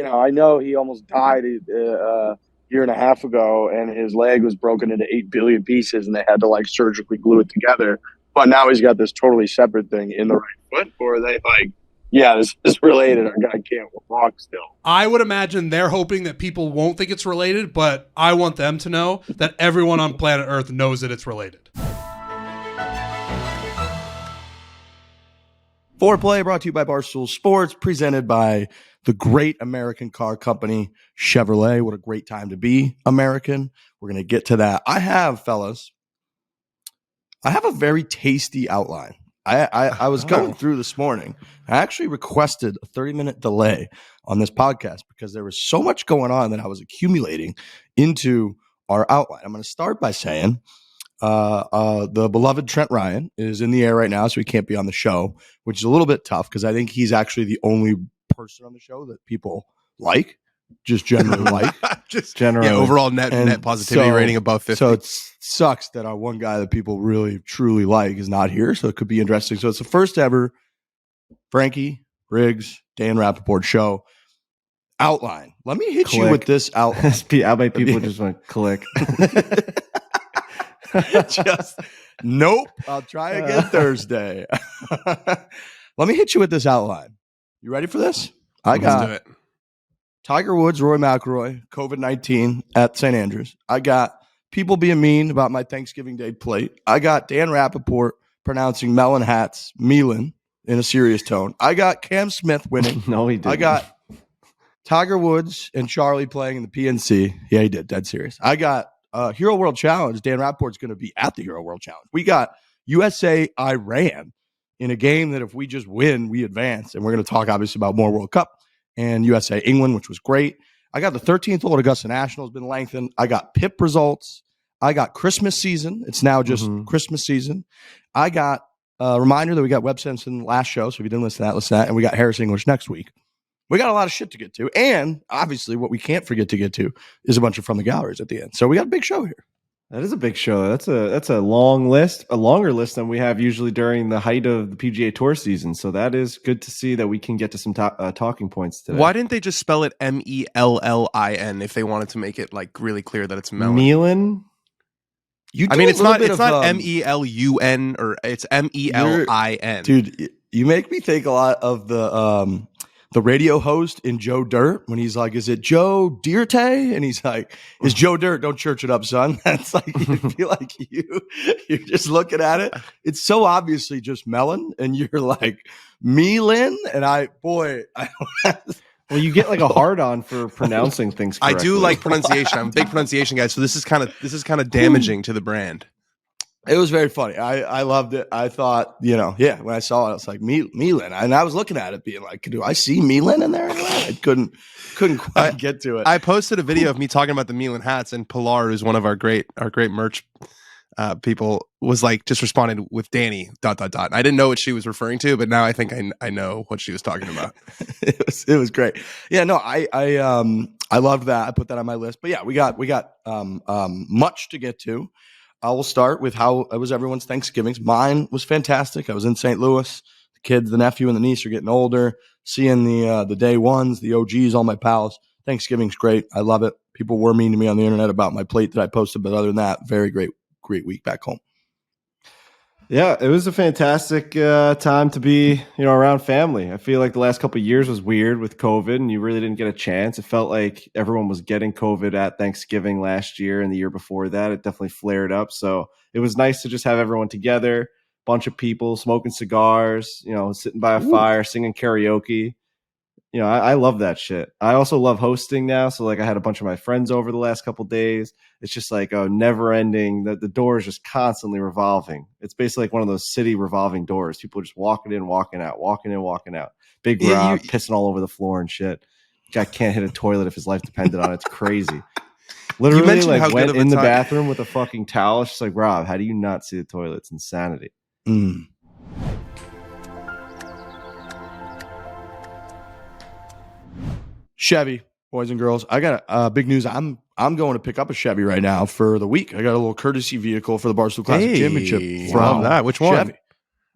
I know he almost died a year and a half ago, and his leg was broken into 8 billion pieces, and they had to like surgically glue it together. But now he's got this totally separate thing in the right foot, or they like, yeah, this is related. Our guy can't walk still. I would imagine they're hoping that people won't think it's related, but I want them to know that everyone on planet Earth knows that it's related. Foreplay brought to you by Barstool Sports, presented by the great American car company, Chevrolet. What a great time to be American. We're going to get to that. Fellas, I have a very tasty outline. I was going through this morning. I actually requested a 30-minute delay on this podcast because there was so much going on that I was accumulating into our outline. I'm going to start by saying the beloved Trent Ryan is in the air right now, so he can't be on the show, which is a little bit tough because I think he's actually the only person on the show that people like, just generally like. Just generally. Yeah, overall net positivity rating above 50. So it sucks that our one guy that people really, truly like is not here, so it could be interesting. So it's the first ever Frankie, Riggs, Dan Rappaport show outline. Let me hit you with this outline. How many people just want to click? Nope. I'll try again Thursday. Let me hit you with this outline. You ready for this? Let's do it. Tiger Woods, Rory McIlroy, COVID-19 at St. Andrews. I got people being mean about my Thanksgiving Day plate. I got Dan Rappaport pronouncing melon hats, Melan, in a serious tone. I got Cam Smith winning. No, he didn't. I got Tiger Woods and Charlie playing in the PNC. Yeah, he did. Dead serious. I got Hero World Challenge. Dan Rappaport's going to be at the Hero World Challenge. We got USA Iran in a game that if we just win, we advance. And we're going to talk obviously about more World Cup and USA England, which was great. I got the 13th hole at Augusta National has been lengthened. I got PIP results. I got Christmas season. It's now just Christmas season. I got a reminder that we got Webb Simpson last show. So if you didn't listen to that, listen to that. And we got Harris English next week. We got a lot of shit to get to. And obviously what we can't forget to get to is a bunch of From the Galleries at the end. So we got a big show here. That is a big show. That's a long list, a longer list than we have usually during the height of the PGA Tour season. So that is good to see that we can get to some talking points today. Why didn't they just spell it Mellin if they wanted to make it like really clear that it's melon? Melan? It's not Melun or it's Melin. Dude, you make me think a lot of the radio host in Joe Dirt when he's like, is it Joe Dirte? And he's like, it's Joe Dirt. Don't church it up, son. That's like, you feel like you're just looking at it. It's so obviously just melon. And you're like, Melan. And well, you get like a hard on for pronouncing things correctly. I do like pronunciation. I'm a big pronunciation guy. So this is kind of damaging to the brand. It was very funny. I loved it. I thought, when I saw it, I was like, Melan. And I was looking at it being like, do I see Melan in there? I couldn't quite get to it. I posted a video of me talking about the Melan hats, and Pilar, who's one of our great merch people, was like just responded with Danny ... I didn't know what she was referring to, but now I think I know what she was talking about. It was great. Yeah, no, I loved that. I put that on my list. But yeah, we got much to get to. I will start with how it was everyone's Thanksgivings. Mine was fantastic. I was in St. Louis. The kids, the nephew and the niece are getting older. Seeing the day ones, the OGs, all my pals. Thanksgiving's great. I love it. People were mean to me on the internet about my plate that I posted, but other than that, very great week back home. Yeah, it was a fantastic time to be, around family. I feel like the last couple of years was weird with COVID, and you really didn't get a chance. It felt like everyone was getting COVID at Thanksgiving last year and the year before that. It definitely flared up. So it was nice to just have everyone together, bunch of people smoking cigars, sitting by a fire, singing karaoke. I love that shit. I also love hosting now. So like I had a bunch of my friends over the last couple of days. It's just like a never ending, the door is just constantly revolving. It's basically like one of those city revolving doors. People just walking in, walking out, walking in, walking out. Big Rob pissing all over the floor and shit. Guy can't hit a toilet if his life depended on it. It's crazy. Literally like went in the bathroom with a fucking towel. It's just like, Rob, how do you not see the toilet? It's insanity. Chevy, boys and girls, I got big news. I'm going to pick up a Chevy right now for the week. I got a little courtesy vehicle for the Barstool Classic Championship from that. Which one? Chevy.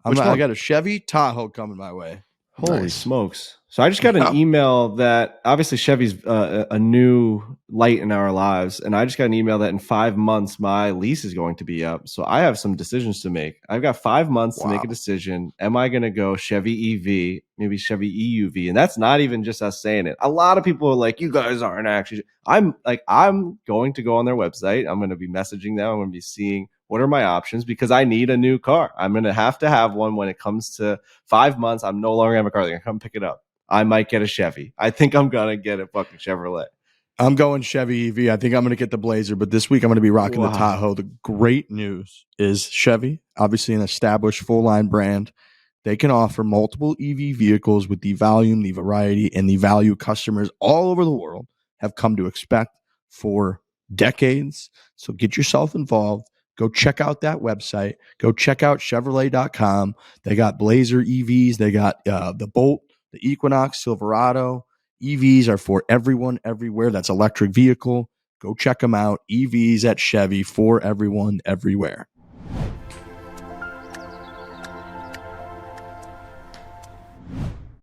I got a Chevy Tahoe coming my way. Holy Nice. smokes. So I just got an email that obviously Chevy's a new light in our lives. And I just got an email that in 5 months, my lease is going to be up. So I have some decisions to make. I've got 5 months to make a decision. Am I going to go Chevy EV, maybe Chevy EUV? And that's not even just us saying it. A lot of people are like, you guys aren't actually. I'm going to go on their website. I'm going to be messaging them. I'm going to be seeing what are my options because I need a new car. I'm going to have one when it comes to 5 months. I'm no longer have a car. They're going to come pick it up. I might get a Chevy. I think I'm going to get a fucking Chevrolet. I'm going Chevy EV. I think I'm going to get the Blazer, but this week I'm going to be rocking the Wow. Tahoe. The great news is Chevy, obviously an established full-line brand. They can offer multiple EV vehicles with the volume, the variety, and the value customers all over the world have come to expect for decades. So get yourself involved. Go check out that website. Go check out Chevrolet.com. They got Blazer EVs. They got the Bolt, the Equinox, Silverado. EVs are for everyone, everywhere. That's electric vehicle. Go check them out. EVs at Chevy for everyone, everywhere.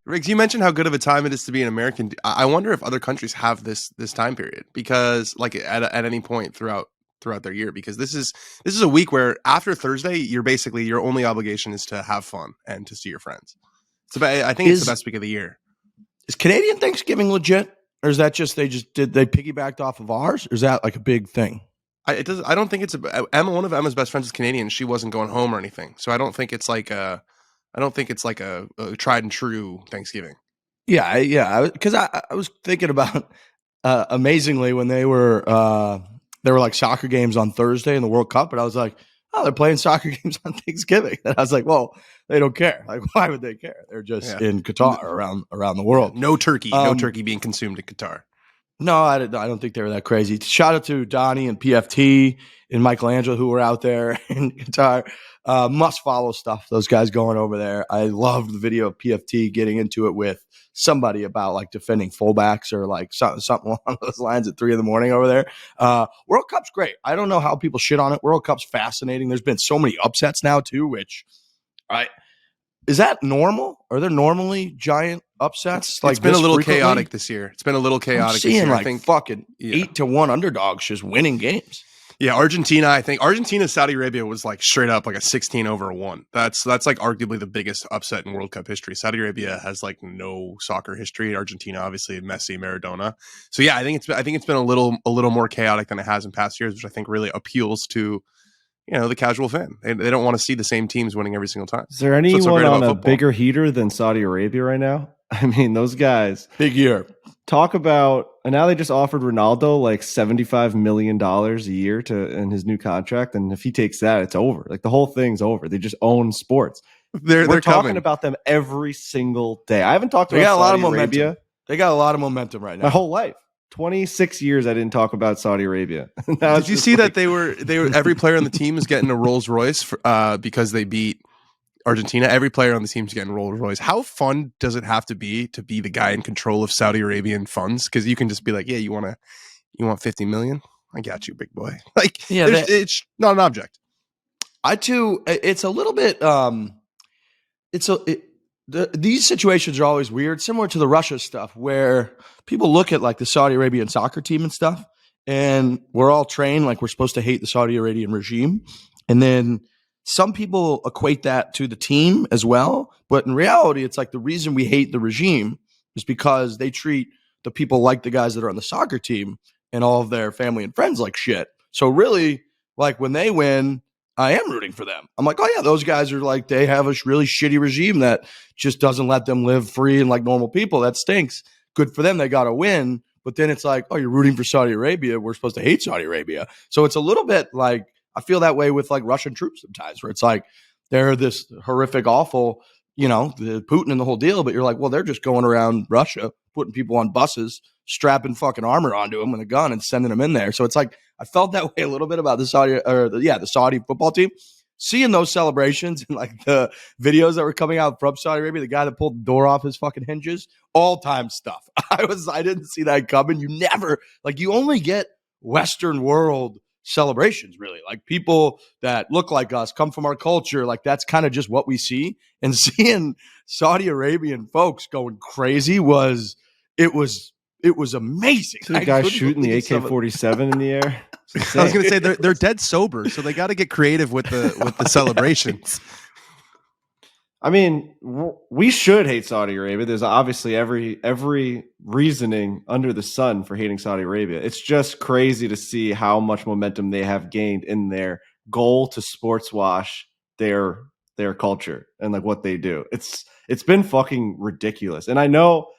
Riggs, you mentioned how good of a time it is to be an American. I wonder if other countries have this time period because, like, at any point throughout their year, because this is a week where after Thursday, you're basically your only obligation is to have fun and to see your friends. I think it's the best week of the year. Is Canadian Thanksgiving legit, or is that just they piggybacked off of ours, or is that like a big thing? I don't think it's Emma. One of Emma's best friends is Canadian. She wasn't going home or anything, so I don't think it's like a tried and true Thanksgiving. Yeah. Because I was thinking about amazingly when they were like soccer games on Thursday in the World Cup, and I was like, oh, they're playing soccer games on Thanksgiving. And I was like, well, they don't care. Like, why would they care? They're just in Qatar around the world. No turkey being consumed in Qatar. No, I don't think they were that crazy. Shout out to Donnie and PFT and Michelangelo who were out there in Qatar. Must follow stuff. Those guys going over there. I loved the video of PFT getting into it with somebody about like defending fullbacks or like something along those lines at 3 a.m. over there. World Cup's great. I don't know how people shit on it. World Cup's fascinating. There's been so many upsets now too, which is that normal? Are there normally giant upsets? It's been a little chaotic this year. It's been a little chaotic. I'm seeing this year. I think fucking 8-1 underdogs just winning games. Yeah, Argentina Saudi Arabia was like straight up like a 16-1. That's like arguably the biggest upset in World Cup history. Saudi Arabia has like no soccer history. Argentina, obviously, Messi, Maradona. So yeah, I think it's been a little more chaotic than it has in past years, which I think really appeals to the casual fan. They don't want to see the same teams winning every single time. Is there anyone on a bigger heater than Saudi Arabia right now? I mean, those guys. Big year. Talk about, and now they just offered Ronaldo like $75 million a year in his new contract. And if he takes that, it's over. Like the whole thing's over. They just own sports. We're talking coming. about them every single day. I haven't talked about got a lot Saudi of Arabia. momentum. They got a lot of momentum right now. My whole life. 26 years I didn't talk about Saudi Arabia. Did you see that they were every player on the team is getting a Rolls Royce because they beat Argentina? Every player on the team is getting Rolls Royce. How fun does it have to be the guy in control of Saudi Arabian funds? Because you can just be like, yeah, you want 50 million? I got you, big boy. Like, it's not an object. It's a little bit. These situations are always weird, similar to the Russia stuff, where people look at like the Saudi Arabian soccer team and stuff, and we're all trained like we're supposed to hate the Saudi Arabian regime, and then some people equate that to the team as well. But in reality, it's like the reason we hate the regime is because they treat the people like the guys that are on the soccer team and all of their family and friends like shit. So really, like when they win, I am rooting for them. I'm like, oh yeah, those guys are like, they have a really shitty regime that just doesn't let them live free and like normal people. That stinks. Good for them. They got to win. But then it's like, oh, you're rooting for Saudi Arabia. We're supposed to hate Saudi Arabia. So it's a little bit like, I feel that way with like Russian troops sometimes, where it's like they're this horrific, awful, the Putin and the whole deal. But you're like, well, they're just going around Russia, putting people on buses, strapping fucking armor onto them with a gun and sending them in there. So it's like, I felt that way a little bit about the Saudi football team. Seeing those celebrations and like the videos that were coming out from Saudi Arabia, the guy that pulled the door off his fucking hinges, all time stuff. I didn't see that coming. You only get Western world celebrations, really. Like people that look like us, come from our culture. Like that's kind of just what we see. And seeing Saudi Arabian folks going crazy was amazing. See the guy shooting the AK-47 in the air. I was going to say they're dead sober, so they got to get creative with the celebrations. I mean, we should hate Saudi Arabia. There's obviously every reasoning under the sun for hating Saudi Arabia. It's just crazy to see how much momentum they have gained in their goal to sports wash their culture and like what they do. It's been fucking ridiculous. And I know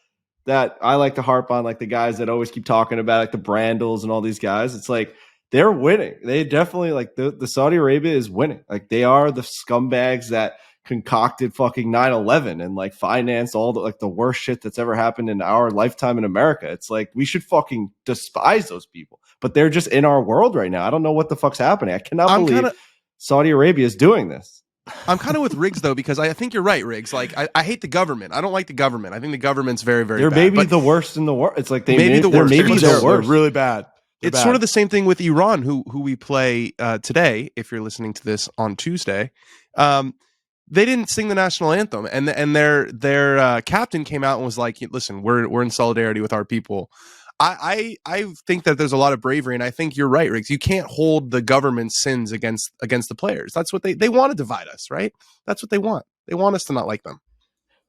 that I like to harp on like the guys that always keep talking about like the Brandles and all these guys. It's like they're winning. They definitely like the Saudi Arabia is winning. Like they are the scumbags that concocted fucking 9/11 and like financed all the like the worst shit that's ever happened in our lifetime in America. It's like we should fucking despise those people, but they're just in our world right now. I don't know what the fuck's happening. I cannot believe Saudi Arabia is doing this. I'm kind of with Riggs though, because I think you're right, Riggs. Like I hate the government. I don't like the government. I think the government's very, very they're bad. Maybe the worst in the world. It's like they're maybe the worst. Really bad. It's sort of the same thing with Iran, who we play today. If you're listening to this on Tuesday, they didn't sing the national anthem, and their captain came out and was like, "Listen, we're in solidarity with our people." I think that there's a lot of bravery, and I think you're right, Riggs. You can't hold the government's sins against the players. That's what they want to divide us, right? That's what they want. They want us to not like them.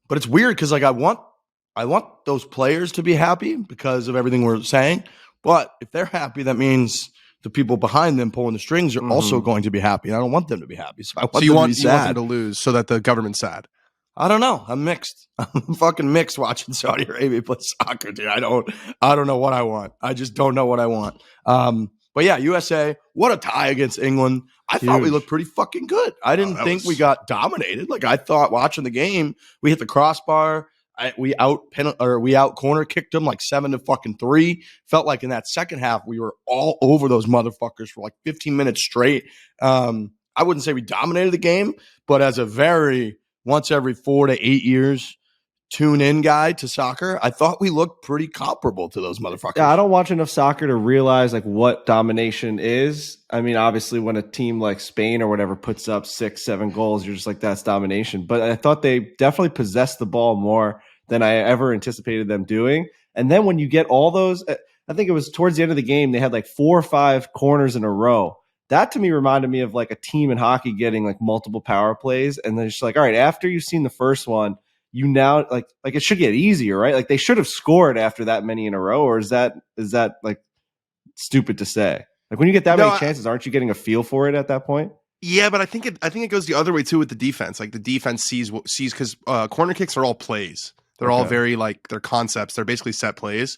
But it's weird because like I want those players to be happy because of everything we're saying. But if they're happy, that means the people behind them pulling the strings are also going to be happy. And I don't want them to be happy. So I want them to be sad. You want them to lose so that the government's sad. I don't know. I'm mixed. I'm fucking mixed watching Saudi Arabia play soccer, dude. I don't know what I want. I just don't know what I want. But yeah, USA, what a tie against England. I thought we looked pretty fucking good. I didn't think we got dominated. Like I thought watching the game, we hit the crossbar. We out corner kicked them like 7-3. Felt like in that second half we were all over those motherfuckers for like 15 minutes straight. I wouldn't say we dominated the game, but as a very once every 4 to 8 years tune in guy to soccer, I thought we looked pretty comparable to those motherfuckers. Yeah, I don't watch enough soccer to realize like what domination is. I mean, obviously when a team like Spain or whatever puts up 6-7 goals, you're just like, that's domination. But I thought they definitely possessed the ball more than I ever anticipated them doing. And then when you get all those, I think it was towards the end of the game, they had like 4 or 5 corners in a row. That to me reminded me of like a team in hockey getting like multiple power plays. And then it's just like, all right, after you've seen the first one, you now like it should get easier, right? Like they should have scored after that many in a row, or is that like stupid to say? Like when you get that many chances, aren't you getting a feel for it at that point? Yeah, but I think it goes the other way too with the defense. Like the defense sees because corner kicks are all plays. They're all very like they're concepts. They're basically set plays,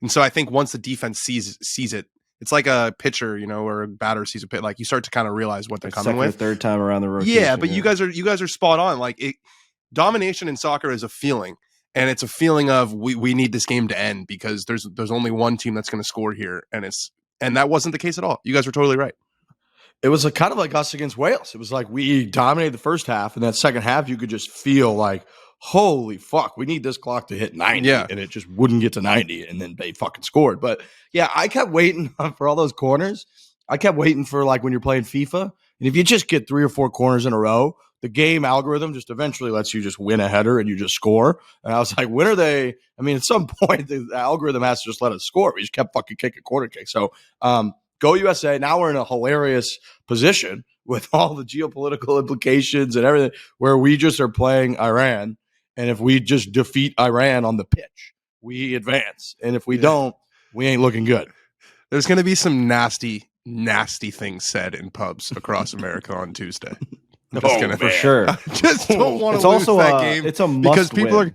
and so I think once the defense sees it, it's like a pitcher, or a batter sees a pit. Like you start to kind of realize what they're coming with. Or third time around the rotation. Yeah, but you guys are spot on. Like domination in soccer is a feeling, and it's a feeling of we need this game to end because there's only one team that's going to score here, and that wasn't the case at all. You guys were totally right. It was kind of like us against Wales. It was like we dominated the first half, and that second half you could just feel like, holy fuck, we need this clock to hit 90, and it just wouldn't get to 90, and then they fucking scored. But yeah, I kept waiting for all those corners. I kept waiting for like when you're playing FIFA, and if you just get 3 or 4 corners in a row, the game algorithm just eventually lets you just win a header and you just score. And I was like, when are they? I mean, at some point, the algorithm has to just let us score. We just kept fucking kicking corner kicks. So go USA. Now we're in a hilarious position with all the geopolitical implications and everything where we just are playing Iran. And if we just defeat Iran on the pitch, we advance. And if we don't, we ain't looking good. There's going to be some nasty, nasty things said in pubs across America on Tuesday. For sure. I just don't want to lose that game. It's a must because people win.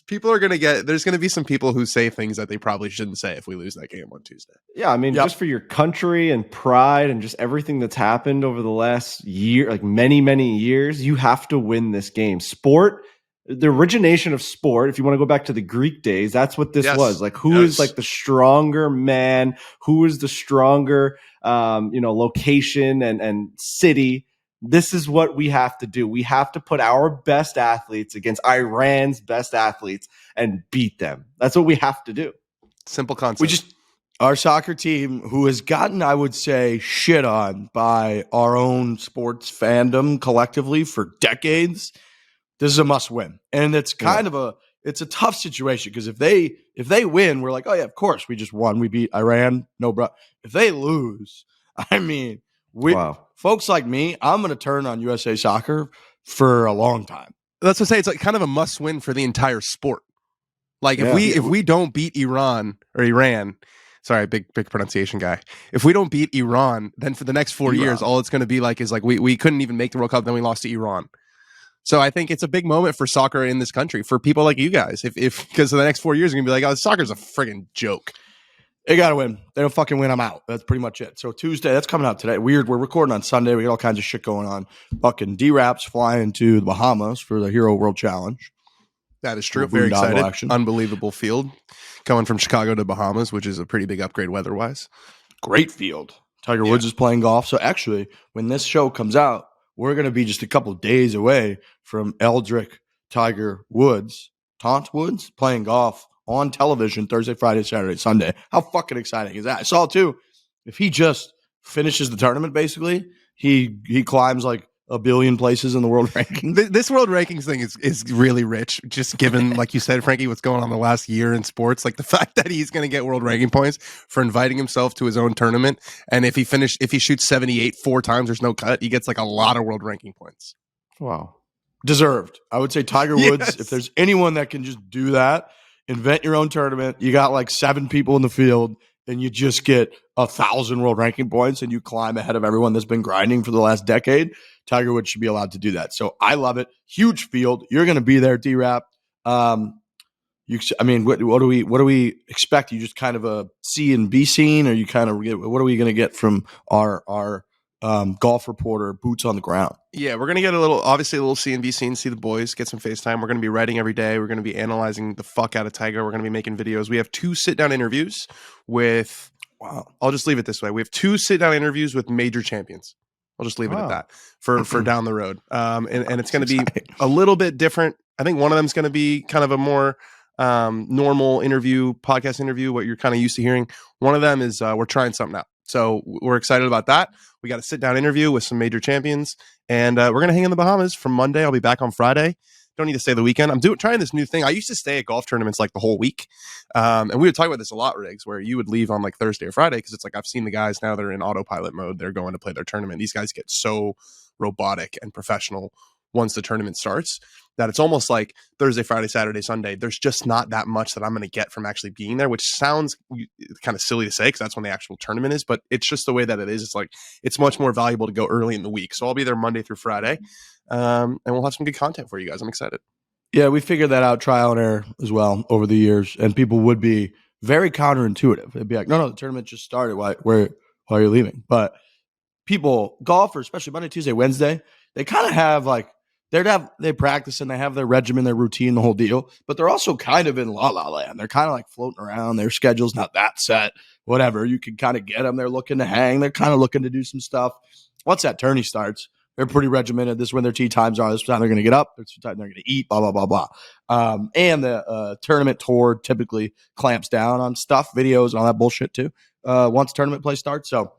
people are going to get. There's going to be some people who say things that they probably shouldn't say if we lose that game on Tuesday. Yeah, I mean, just for your country and pride and just everything that's happened over the last year, like many, many years, you have to win this game. Sport. The origination of sport, if you want to go back to the Greek days, that's what this was. Like, who is like the stronger man? Who is the stronger, location and city? This is what we have to do. We have to put our best athletes against Iran's best athletes and beat them. That's what we have to do. Simple concept. Our soccer team, who has gotten, I would say, shit on by our own sports fandom collectively for decades, this is a must win. And it's kind of it's a tough situation because if they win, we're like, oh yeah, of course we just won. We beat Iran. No, bro. If they lose, I mean, folks like me, I'm going to turn on USA Soccer for a long time. That's what I say. It's like kind of a must win for the entire sport. Like if we don't beat Iran, sorry, big pronunciation guy. If we don't beat Iran, then for the next 4 years, all it's going to be like is like we couldn't even make the World Cup, then we lost to Iran. So I think it's a big moment for soccer in this country for people like you guys. If because the next 4 years are going to be like, oh, soccer's a friggin' joke. They got to win. They don't fucking win, I'm out. That's pretty much it. So Tuesday, that's coming out today. Weird. We're recording on Sunday. We got all kinds of shit going on. Fucking D-Raps flying to the Bahamas for the Hero World Challenge. That is true. Very excited. Action. Unbelievable field. Coming from Chicago to Bahamas, which is a pretty big upgrade weather-wise. Great field. Tiger Woods is playing golf. So actually, when this show comes out, we're going to be just a couple of days away from Eldrick Tiger Woods, Taunt Woods, playing golf on television Thursday, Friday, Saturday, Sunday. How fucking exciting is that? I saw, too, if he just finishes the tournament, basically, he climbs like a billion places in the world ranking. This world rankings thing is really rich, just given, like you said, Frankie, what's going on the last year in sports. Like the fact that he's going to get world ranking points for inviting himself to his own tournament. And if he shoots 78 4 times, there's no cut, he gets like a lot of world ranking points. Wow. Deserved. I would say Tiger Woods, if there's anyone that can just do that, invent your own tournament. You got like 7 people in the field and you just get 1,000 world ranking points and you climb ahead of everyone that's been grinding for the last decade. Tiger Woods should be allowed to do that. So I love it. Huge field. You're going to be there, D-Rap. What do we expect? You just kind of a C and B scene, or you kind of what are we going to get from our golf reporter, boots on the ground? Yeah, we're going to get a little C and B scene, see the boys, get some FaceTime. We're going to be writing every day. We're going to be analyzing the fuck out of Tiger. We're going to be making videos. We have 2 sit-down interviews with, I'll just leave it this way. We have 2 sit-down interviews with major champions. I'll just leave it at that for down the road. And it's going to be a little bit different. I think one of them is going to be kind of a more normal podcast interview, what you're kind of used to hearing. One of them is we're trying something out. So we're excited about that. We got a sit down interview with some major champions, and we're going to hang in the Bahamas from Monday. I'll be back on Friday. Don't need to stay the weekend. I'm trying this new thing. I used to stay at golf tournaments like the whole week. And we would talk about this a lot, Riggs, where you would leave on like Thursday or Friday because it's like I've seen the guys now, they're in autopilot mode. They're going to play their tournament. These guys get so robotic and professional once the tournament starts that it's almost like Thursday, Friday, Saturday, Sunday. There's just not that much that I'm going to get from actually being there, which sounds kind of silly to say because that's when the actual tournament is, but it's just the way that it is. It's like it's much more valuable to go early in the week. So I'll be there Monday through Friday. And we'll have some good content for you guys. I'm excited. Yeah, we figured that out, trial and error as well over the years, and people would be very counterintuitive. They'd be like, no, the tournament just started. Why are you leaving? But people, golfers, especially Monday, Tuesday, Wednesday, they kind of have like, they practice and they have their regimen, their routine, the whole deal, but they're also kind of in la-la land. They're kind of like floating around. Their schedule's not that set, whatever. You can kind of get them. They're looking to hang. They're kind of looking to do some stuff. Once that tourney starts, they're pretty regimented. This is when their tee times are. This is when they're going to get up. This is when they're going to eat, blah, blah, blah, blah. And the tournament tour typically clamps down on stuff, videos, and all that bullshit too, once tournament play starts. So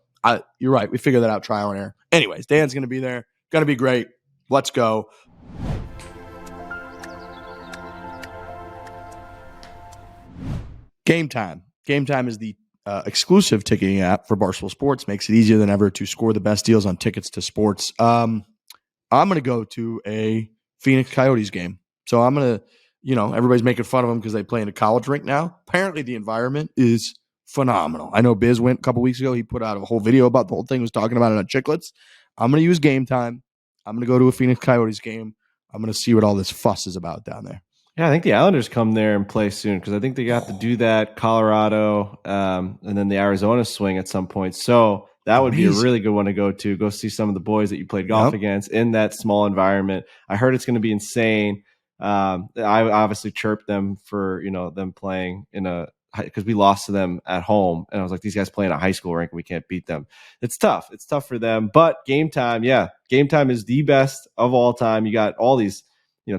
you're right. We figured that out, trial and error. Anyways, Dan's going to be there. Going to be great. Let's go. GameTime. GameTime is the exclusive ticketing app for Barstool Sports. Makes it easier than ever to score the best deals on tickets to sports. I'm going to go to a Phoenix Coyotes game. So I'm going to, everybody's making fun of them because they play in a college rink now. Apparently the environment is phenomenal. I know Biz went a couple weeks ago. He put out a whole video about the whole thing, was talking about it on Chicklets. I'm going to use GameTime. I'm going to go to a Phoenix Coyotes game. I'm going to see what all this fuss is about down there. Yeah, I think the Islanders come there and play soon because I think they got to do that, Colorado, and then the Arizona swing at some point. So that would be a really good one to go see some of the boys that you played golf against in that small environment. I heard it's going to be insane. I obviously chirped them for them playing in because we lost to them at home, and I was like, these guys play in a high school rank, and we can't beat them. It's tough. It's tough for them. But GameTime is the best of all time. You got all these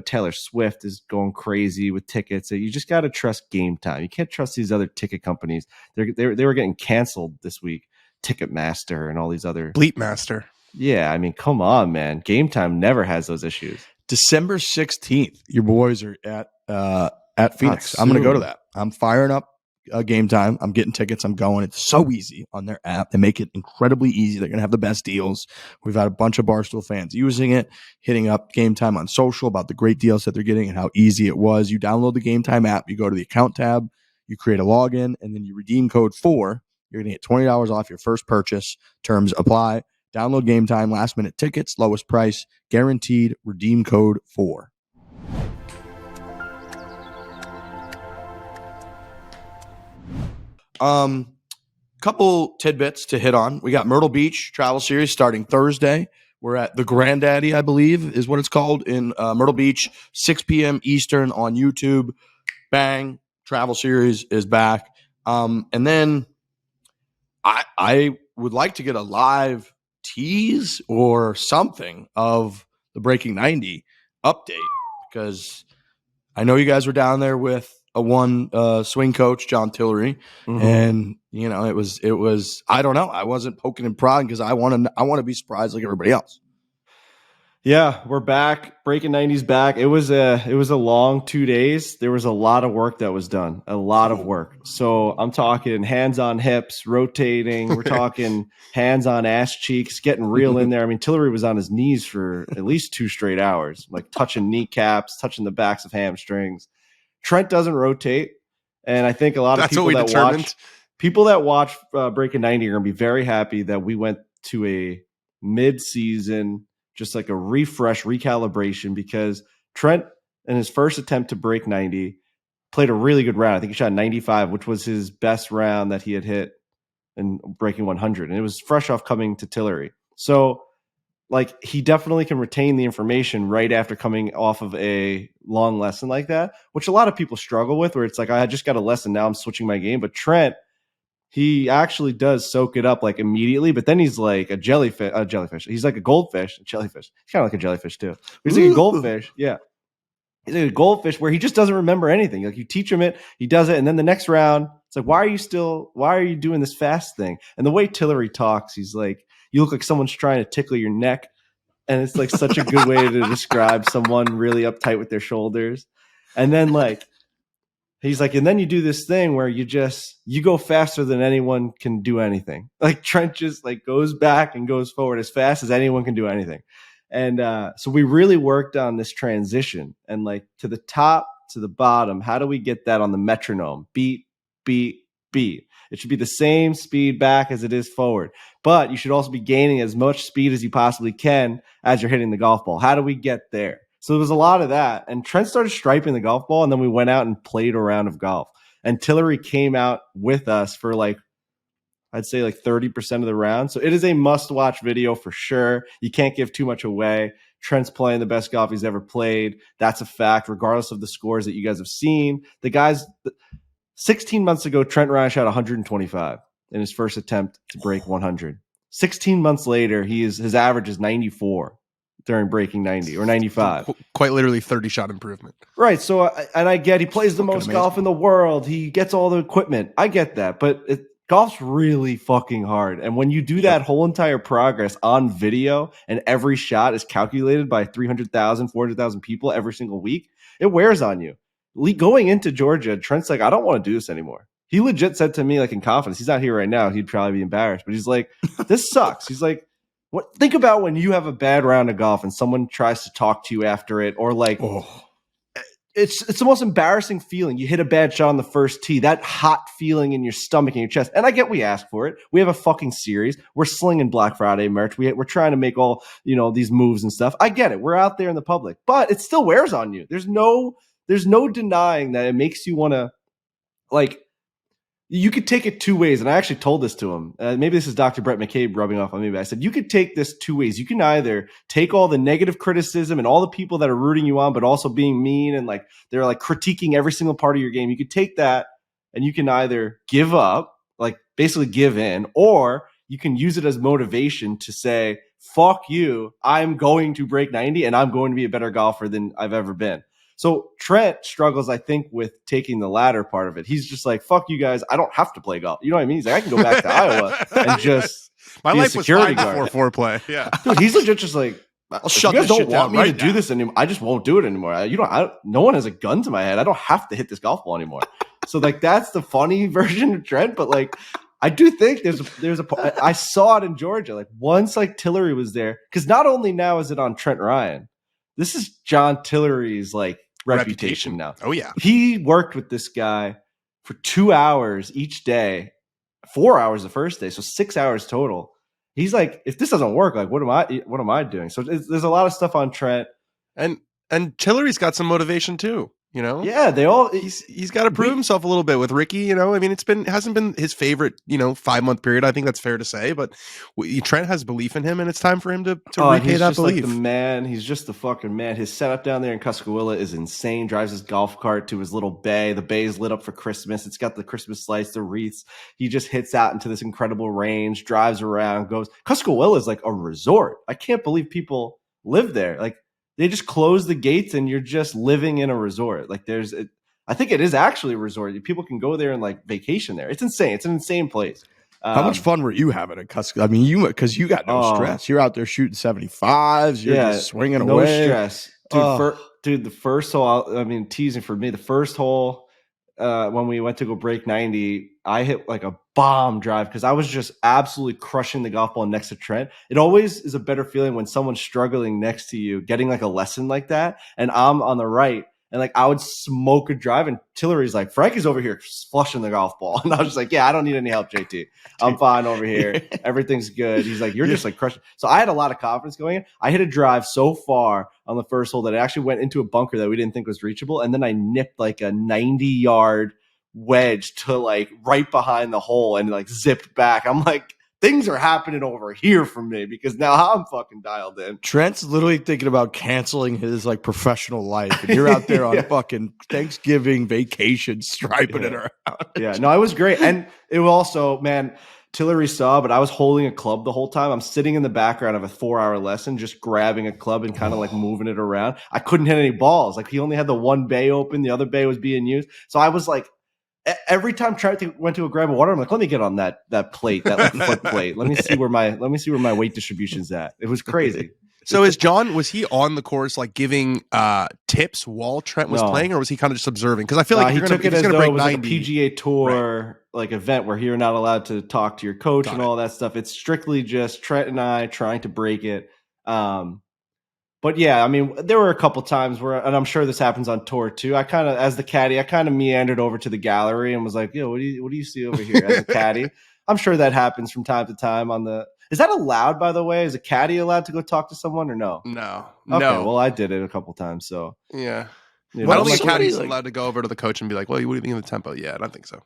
Taylor Swift is going crazy with tickets. You just got to trust GameTime. You can't trust these other ticket companies. They were getting canceled this week. Ticketmaster and all these other Bleepmaster. Yeah, I mean, come on, man. GameTime never has those issues. December 16th, your boys are at Phoenix. I'm going to go to that. I'm firing up Game Time. I'm getting tickets. I'm going. It's so easy on their app. They make it incredibly easy. They're going to have the best deals. We've had a bunch of Barstool fans using it, hitting up Game Time on social about the great deals that they're getting and how easy it was. You download the Game Time app. You go to the account tab. You create a login, and then you redeem code Fore. You're going to get $20 off your first purchase. Terms apply. Download Game Time. Last minute tickets. Lowest price. Guaranteed. Redeem code Fore. Couple tidbits to hit on. We got Myrtle Beach Travel Series starting Thursday. We're at the Granddaddy, I believe, is what it's called in Myrtle Beach, 6 p.m. Eastern on YouTube. Bang. Travel Series is back. And then I would like to get a live tease or something of the Breaking 90 update, because I know you guys were down there with a one swing coach, John Tillery, and it was I don't know, I wasn't poking and prodding because I want to be surprised like everybody else. Yeah, we're back. Breaking 90's back. It was a long 2 days. There was a lot of work that was done. A lot of work. So I'm talking hands on hips, rotating. We're talking hands on ass cheeks, getting real in there. I mean, Tillery was on his knees for at least 2 straight hours, like touching kneecaps, touching the backs of hamstrings. Trent doesn't rotate, and I think a lot of people that watch Breaking 90 are going to be very happy that we went to a mid-season, just like a refresh, recalibration, because Trent, in his first attempt to break 90, played a really good round. I think he shot 95, which was his best round that he had hit in breaking 100. And it was fresh off coming to Tillery. So, like, he definitely can retain the information right after coming off of a long lesson like that, which a lot of people struggle with, where it's like, I just got a lesson, now I'm switching my game. But Trent, he actually does soak it up like immediately, but then he's like a jellyfish. He's like a goldfish, a jellyfish. He's kind of like a jellyfish too. But he's like a goldfish. Yeah. He's like a goldfish where he just doesn't remember anything. Like, you teach him it, he does it. And then the next round, it's like, why are you doing this fast thing? And the way Tillery talks, he's like, you look like someone's trying to tickle your neck. And it's like such a good way to describe someone really uptight with their shoulders. And then he's like, and then you do this thing where you go faster than anyone can do anything. Like, Trent just like goes back and goes forward as fast as anyone can do anything. And so we really worked on this transition, and like to the top to the bottom, how do we get that on the metronome? Beat, beat, beat. It should be the same speed back as it is forward, but you should also be gaining as much speed as you possibly can as you're hitting the golf ball. How do we get there? So there was a lot of that, and Trent started striping the golf ball, and then we went out and played a round of golf. And Tillery came out with us for I'd say 30% of the round. So it is a must-watch video for sure. You can't give too much away. Trent's playing the best golf he's ever played. That's a fact, regardless of the scores that you guys have seen. The guys, 16 months ago, Trent Ryan shot 125 in his first attempt to break 100. 16 months later, his average is 94 during breaking 90 or 95. Quite literally 30 shot improvement. Right. So, and I get he plays the most golf in the world. He gets all the equipment. I get that. But golf's really fucking hard. And when you do that whole entire progress on video and every shot is calculated by 300,000, 400,000 people every single week, it wears on you. Going into Georgia, Trent's like, I don't want to do this anymore. He legit said to me, in confidence, he's not here right now, he'd probably be embarrassed, but he's like, this sucks. He's like, think about when you have a bad round of golf and someone tries to talk to you after it, or it's the most embarrassing feeling. You hit a bad shot on the first tee, that hot feeling in your stomach and your chest. And I get we ask for it. We have a fucking series. We're slinging Black Friday merch. We're trying to make all, these moves and stuff. I get it. We're out there in the public, but it still wears on you. There's no denying that it makes you want to, you could take it two ways. And I actually told this to him. Maybe this is Dr. Brett McCabe rubbing off on me, but I said, you could take this two ways. You can either take all the negative criticism and all the people that are rooting you on, but also being mean and they're critiquing every single part of your game. You could take that and you can either give up, basically give in, or you can use it as motivation to say, fuck you. I'm going to break 90 and I'm going to be a better golfer than I've ever been. So Trent struggles, I think, with taking the latter part of it. He's just like, fuck you guys. I don't have to play golf. You know what I mean? He's like, I can go back to Iowa and just My be a life was security fine guard. before foreplay. Yeah. Dude, he's legit just like, I'll if shut you guys this don't shit want down me to right do now. this anymore. I just won't do it anymore. No one has a gun to my head. I don't have to hit this golf ball anymore. So like, that's the funny version of Trent. But like, I do think I saw it in Georgia. Like once like Tillery was there, because not only now is it on Trent Ryan, this is John Tillery's like reputation now. Oh yeah. He worked with this guy for 2 hours each day, 4 hours the first day, so 6 hours total. He's like, if this doesn't work, like what am I doing? So there's a lot of stuff on Trent, and Tillery's got some motivation too. You know, yeah, they all he's got to prove himself a little bit with Ricky. You know, I mean, hasn't been his favorite 5-month period. I think that's fair to say, but Trent has belief in him, and it's time for him to repay that belief. Like the man, he's just the fucking man. His setup down there in Cuscahuilla is insane. Drives his golf cart to his little bay. The bay is lit up for Christmas. It's got the Christmas lights, the wreaths. He just hits out into this incredible range, drives around, goes. Cuscahuilla is like a resort. I can't believe people live there. Like. They just close the gates and you're just living in a resort. Like I think it is actually a resort. People can go there and like vacation there. It's insane. It's an insane place. How much fun were you having at Cusco? I mean, because you got no stress. You're out there shooting 75s. You're just swinging no away. No stress. Dude, the first hole, I mean, teasing for me, the first hole, when we went to go break 90, I hit like a bomb drive because I was just absolutely crushing the golf ball next to Trent. It always is a better feeling when someone's struggling next to you, getting like a lesson like that. And I'm on the right. And like I would smoke a drive, and Tillery's like, Frankie's over here flushing the golf ball. And I was just like, yeah, I don't need any help, JT. I'm fine over here. Everything's good. He's like, you're just like crushing. So I had a lot of confidence going in. I hit a drive so far on the first hole that it actually went into a bunker that we didn't think was reachable. And then I nipped like a 90-yard wedge to like right behind the hole and like zipped back. I'm like, things are happening over here for me because now I'm fucking dialed in. Trent's literally thinking about canceling his like professional life, and you're out there on fucking Thanksgiving vacation, striping it around. Yeah, no, it was great, and it was also, man, Tillery saw, but I was holding a club the whole time. I'm sitting in the background of a 4-hour lesson, just grabbing a club and kind of like moving it around. I couldn't hit any balls. Like he only had the one bay open, the other bay was being used, so I was like. Every time Trent went to grab a water, I'm like, let me get on that plate, that like, foot plate. Let me see where my weight distribution's at. It was crazy. So was he on the course like giving tips while Trent was playing, or was he kind of just observing? Because I feel like he took it as though it was 90, like a PGA Tour like event where you're not allowed to talk to your coach and all that stuff. It's strictly just Trent and I trying to break it. But yeah, I mean, there were a couple times where, and I'm sure this happens on tour too. I kind of, as the caddy, meandered over to the gallery and was like, "Yo, what do you see over here?" As a caddy, I'm sure that happens from time to time. Is that allowed, by the way? Is a caddy allowed to go talk to someone or no? No. Okay, well, I did it a couple times, so yeah. You know, I don't think a caddy's allowed to go over to the coach and be like, "Well, what do you think of the tempo?" Yeah, I don't think so.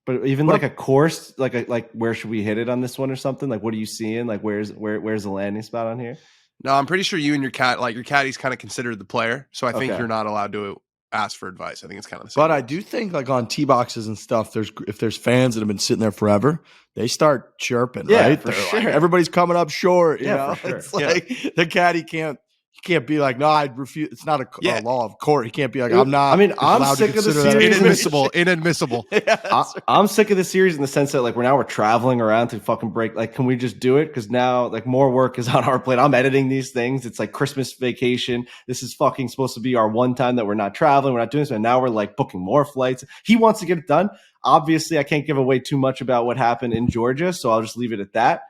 But even like a course, like where should we hit it on this one or something? Like, what are you seeing? Like, where's the landing spot on here? No, I'm pretty sure you and your caddy's kind of considered the player, so I think you're not allowed to ask for advice. I think it's kind of the same. But I do think like on tee boxes and stuff, if there's fans that have been sitting there forever, they start chirping, right? For They're sure. like, everybody's coming up short. You know? For sure. It's like the caddy can't be like, no, I refuse. It's not a law of court. He can't be like, I'm not. I mean, I'm sick of the series. Inadmissible. I'm sick of the series in the sense that like we're traveling around to fucking break. Like, can we just do it? Because now like more work is on our plate. I'm editing these things. It's like Christmas vacation. This is fucking supposed to be our one time that we're not traveling. We're not doing this. And now we're like booking more flights. He wants to get it done. Obviously, I can't give away too much about what happened in Georgia, so I'll just leave it at that.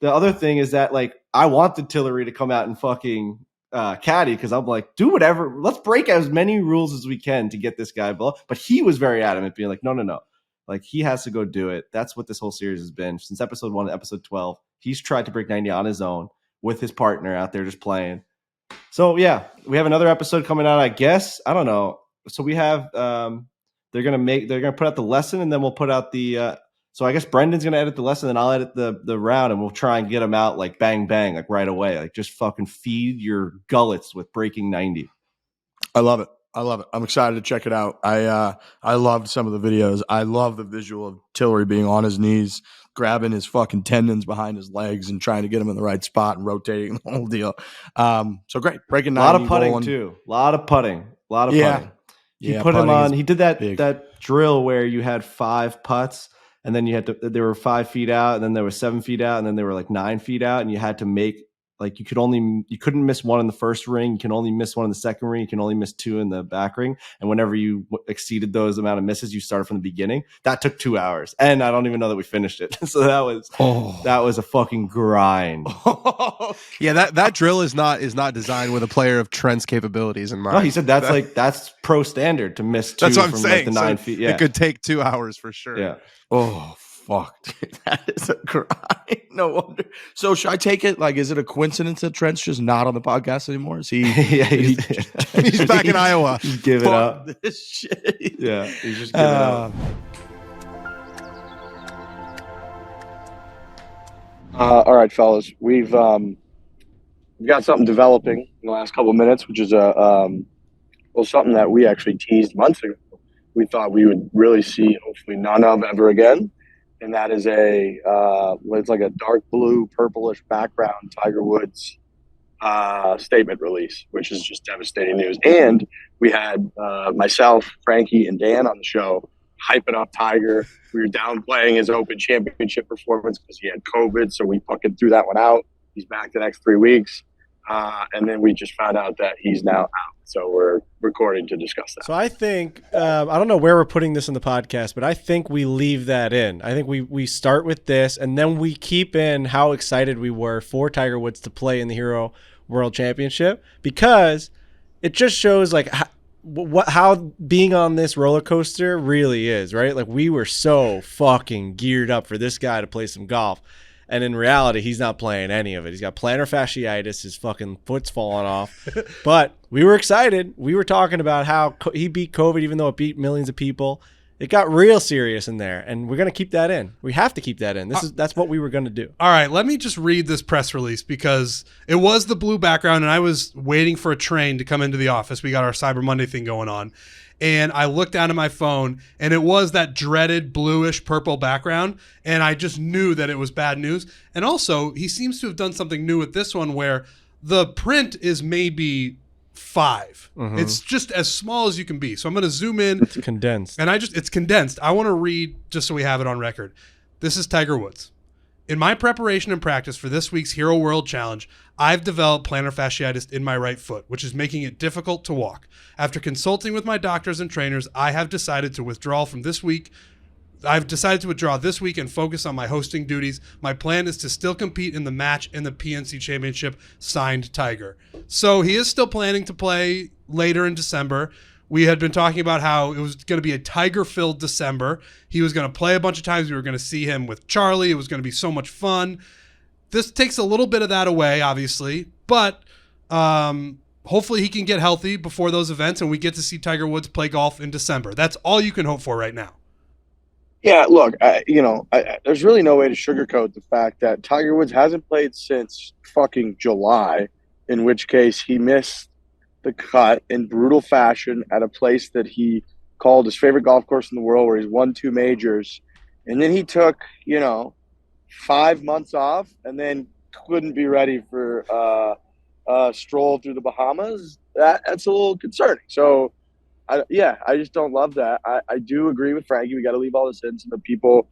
The other thing is that like I wanted Tillery to come out and fucking caddy because I'm like, do whatever. Let's break as many rules as we can to get this guy below. But he was very adamant, being like, no. Like he has to go do it. That's what this whole series has been since episode 1 to episode 12. He's tried to break 90 on his own with his partner out there just playing. So yeah, we have another episode coming out, I guess. I don't know. So we have they're gonna put out the lesson, and then we'll put out the so I guess Brendan's gonna edit the lesson, and I'll edit the round, and we'll try and get them out like bang bang, like right away. Like just fucking feed your gullets with breaking 90. I love it. I love it. I'm excited to check it out. I loved some of the videos. I love the visual of Tillery being on his knees, grabbing his fucking tendons behind his legs and trying to get him in the right spot and rotating the whole deal. So great. Breaking A lot 90, of putting rolling. too. A lot of putting. Yeah. He Yeah, put him putting on. is He did that big. that drill where you had 5 putts, and then you had to. They were 5 feet out, and then there were 7 feet out, and then they were like 9 feet out, and you had to make like you couldn't miss one in the first ring. You can only miss one in the second ring. You can only miss 2 in the back ring. And whenever you exceeded those amount of misses, you started from the beginning. That took 2 hours, and I don't even know that we finished it. So that was a fucking grind. Yeah, that drill is not designed with a player of Trent's capabilities in mind. No, he said that's pro standard to miss 2 that's what I'm from saying. like the 9 feet. Yeah, it could take 2 hours for sure. Yeah. Oh, fuck. Dude, that is a grind. No wonder. So should I take it? Like, is it a coincidence that Trent's just not on the podcast anymore? Is he? Yeah, He's back in Iowa. He's giving up. This shit. Yeah, he's just giving up. All right, fellas, we've got something developing in the last couple of minutes, which is something that we actually teased months ago. We thought we would really see, hopefully, none of ever again, and that is it's like a dark blue, purplish background Tiger Woods statement release, which is just devastating news. And we had myself, Frankie, and Dan on the show hyping up Tiger. We were downplaying his Open Championship performance because he had COVID, so we fucking threw that one out. He's back the next 3 weeks. And then we just found out that he's now out. So we're recording to discuss that. So I think, I don't know where we're putting this in the podcast, but I think we leave that in. I think we start with this, and then we keep in how excited we were for Tiger Woods to play in the Hero World Championship, because it just shows like how being on this roller coaster really is, right? Like, we were so fucking geared up for this guy to play some golf. And in reality, he's not playing any of it. He's got plantar fasciitis. His fucking foot's falling off. But we were excited. We were talking about how he beat COVID, even though it beat millions of people. It got real serious in there, and we're going to keep that in. We have to keep that in. That's what we were going to do. All right, let me just read this press release because it was the blue background, and I was waiting for a train to come into the office. We got our Cyber Monday thing going on, and I looked down at my phone, and it was that dreaded bluish purple background, and I just knew that it was bad news. And also, he seems to have done something new with this one where the print is maybe 5. Mm-hmm. It's just as small as you can be. So I'm going to zoom in. It's condensed. And it's condensed. I want to read just so we have it on record. This is Tiger Woods. In my preparation and practice for this week's Hero World Challenge, I've developed plantar fasciitis in my right foot, which is making it difficult to walk. After consulting with my doctors and trainers, I've decided to withdraw this week and focus on my hosting duties. My plan is to still compete in the match in the PNC Championship, signed Tiger. So he is still planning to play later in December. We had been talking about how it was going to be a Tiger-filled December. He was going to play a bunch of times. We were going to see him with Charlie. It was going to be so much fun. This takes a little bit of that away, obviously, but hopefully he can get healthy before those events and we get to see Tiger Woods play golf in December. That's all you can hope for right now. Yeah, look, there's really no way to sugarcoat the fact that Tiger Woods hasn't played since fucking July, in which case he missed the cut in brutal fashion at a place that he called his favorite golf course in the world, where he's won 2 majors. And then he took, 5 months off and then couldn't be ready for a stroll through the Bahamas. That's a little concerning. So, I just don't love that. I do agree with Frankie. We got to leave all this in so that people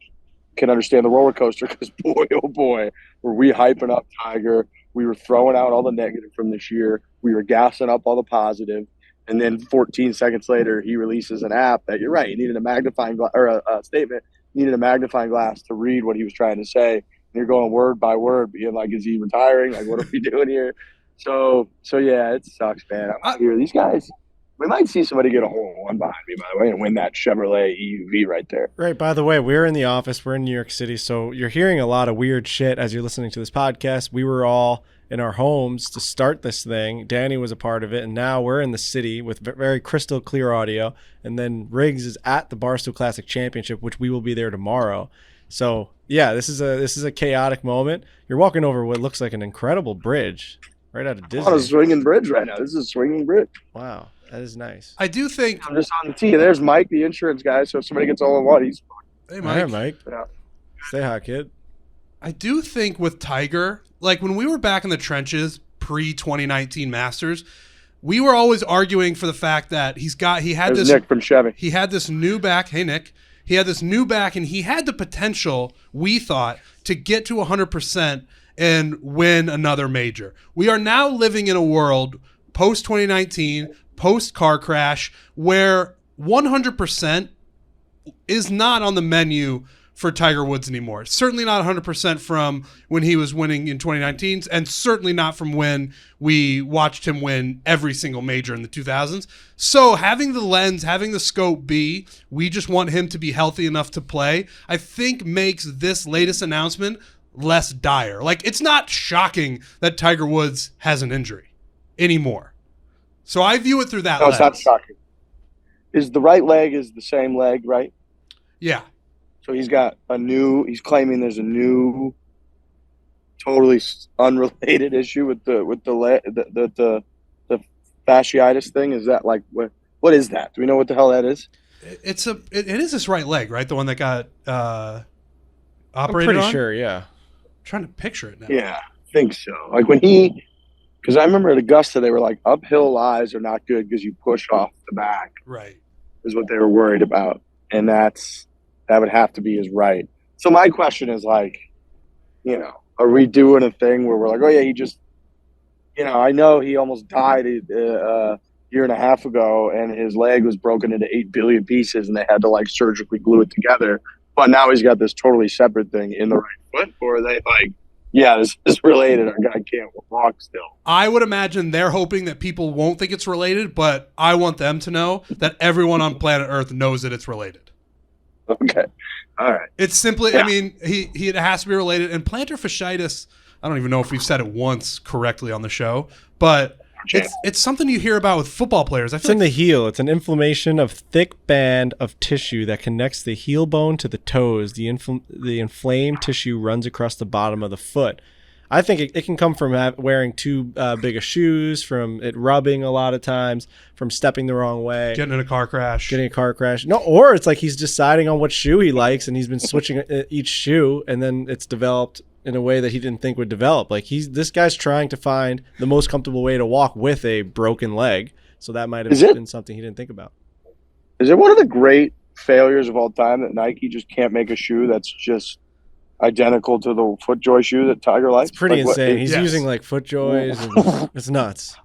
can understand the roller coaster, because boy, oh boy, were we hyping up Tiger. We were throwing out all the negative from this year. We were gassing up all the positive. And then 14 seconds later, he releases an app that, you're right, he needed a magnifying glass, or a statement, needed a magnifying glass to read what he was trying to say. And you're going word by word, being like, is he retiring? Like, what are we doing here? So yeah, it sucks, man. I'm out here. These guys, we might see somebody get a hole in one behind me, by the way, and win that Chevrolet EUV right there. Right. By the way, we're in the office. We're in New York City. So you're hearing a lot of weird shit as you're listening to this podcast. We were all in our homes to start this thing. Danny was a part of it. And now we're in the city with very crystal clear audio. And then Riggs is at the Barstool Classic Championship, which we will be there tomorrow. So yeah, this is a chaotic moment. You're walking over what looks like an incredible bridge right out of Disney. On a swinging bridge right now. This is a swinging bridge. Wow. That is nice. I do think. I'm just on the tee. There's Mike, the insurance guy. So if somebody gets all in one, he's Hey, All Mike. right, Mike. Yeah. Stay hot, kid. I do think with Tiger, like when we were back in the trenches pre-2019 Masters, we were always arguing for the fact that he had There's this Nick from Chevy. he had this new back. Hey, Nick. He had this new back, and he had the potential, we thought, to get to 100% and win another major. We are now living in a world post-2019, post-car crash, where 100% is not on the menu for Tiger Woods anymore. Certainly not 100% from when he was winning in 2019, and certainly not from when we watched him win every single major in the 2000s. So having the lens, having the scope be, we just want him to be healthy enough to play, I think makes this latest announcement less dire. Like, it's not shocking that Tiger Woods has an injury anymore. So I view it through that No, lens. it's not shocking. Is the right leg is the same leg, right? Yeah. So he's claiming there's a new, totally unrelated issue with the fasciitis thing. Is that like what is that? Do we know what the hell that is? It is this right leg, right? The one that got I'm operated pretty on? sure, yeah. I'm trying to picture it now. Yeah, I think so. Like because I remember at Augusta they were like uphill lies are not good because you push off the back Right. is what they were worried about, and that would have to be his right. So my question is like, are we doing a thing where we're like, oh yeah, he just, I know he almost died a year and a half ago, and his leg was broken into 8 billion pieces, and they had to like surgically glue it together. But now he's got this totally separate thing in the right foot, or are they like, yeah, this is related. Our guy can't walk still. I would imagine they're hoping that people won't think it's related, but I want them to know that everyone on planet Earth knows that it's related. Okay, all right. It's simply, Yeah. I mean, it has to be related. And plantar fasciitis, I don't even know if we've said it once correctly on the show, but it's something you hear about with football players. I It's feel in like the heel. It's an inflammation of thick band of tissue that connects the heel bone to the toes. The inflamed tissue runs across the bottom of the foot. I think it can come from wearing too big of shoes, from it rubbing a lot of times, from stepping the wrong way, getting in a car crash. No, or it's like he's deciding on what shoe he likes, and he's been switching each shoe, and then it's developed in a way that he didn't think would develop. Like this guy's trying to find the most comfortable way to walk with a broken leg. So that might have been something he didn't think about. Is it one of the great failures of all time that Nike just can't make a shoe that's just identical to the FootJoy shoe that Tiger likes? It's pretty Like, what- insane. He's Yes. using like FootJoys, and it's nuts.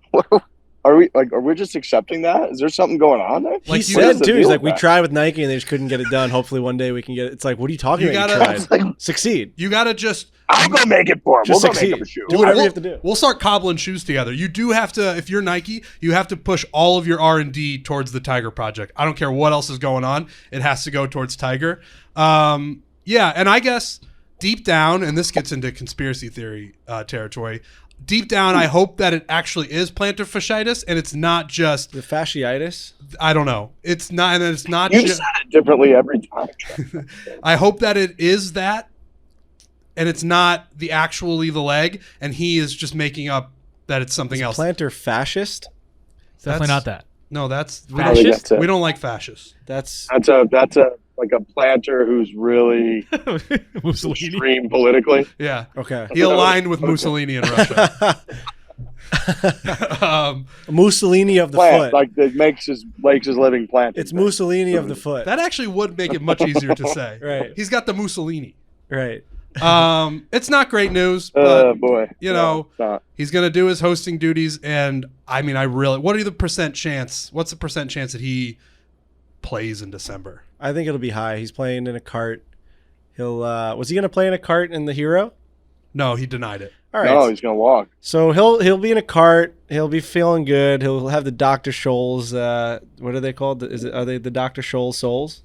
Are we just accepting that? Is there something going on there? Like, He you said the too. He's deal like, with we that? tried with Nike and they just couldn't get it done. Hopefully one day we can get it. It's like, what are you talking You about? gotta- You tried. Succeed. You got to just I'll go make it for him. Just We'll go make succeed. him a shoe. Do whatever you have to do. We'll start cobbling shoes together. You do have to, if you're Nike, you have to push all of your R&D towards the Tiger project. I don't care what else is going on. It has to go towards Tiger. Yeah, and I guess deep down, and this gets into conspiracy theory territory, deep down, I hope that it actually is plantar fasciitis, and it's not just, The fasciitis. I don't know. It's not, and it's not You just, said it differently every time. I hope that it is that, and it's not the leg, and he is just making up that it's something else. Plantar fascist. It's definitely not that. No, that's I think that's it. we don't like fascists. That's That's a like a planter who's really Mussolini. extreme politically. Yeah, okay. he aligned with Mussolini in Russia. Mussolini of the Plant foot. like that makes his living plant. It's Mussolini of the foot. That actually would make it much easier to say. Right. He's got the Mussolini. Right. It's not great news, but boy, you know, it's not. he's going to do his hosting duties. And I mean, what are the percent chance? What's the percent chance that he plays in December? I think it'll be high. He's playing in a cart. Was he going to play in a cart in the Hero? No, he denied it. All right. No, he's gonna walk. So he'll be in a cart. He'll be feeling good. He'll have the Dr. Scholl's. What are they called? Are they the Dr. Scholl's soles?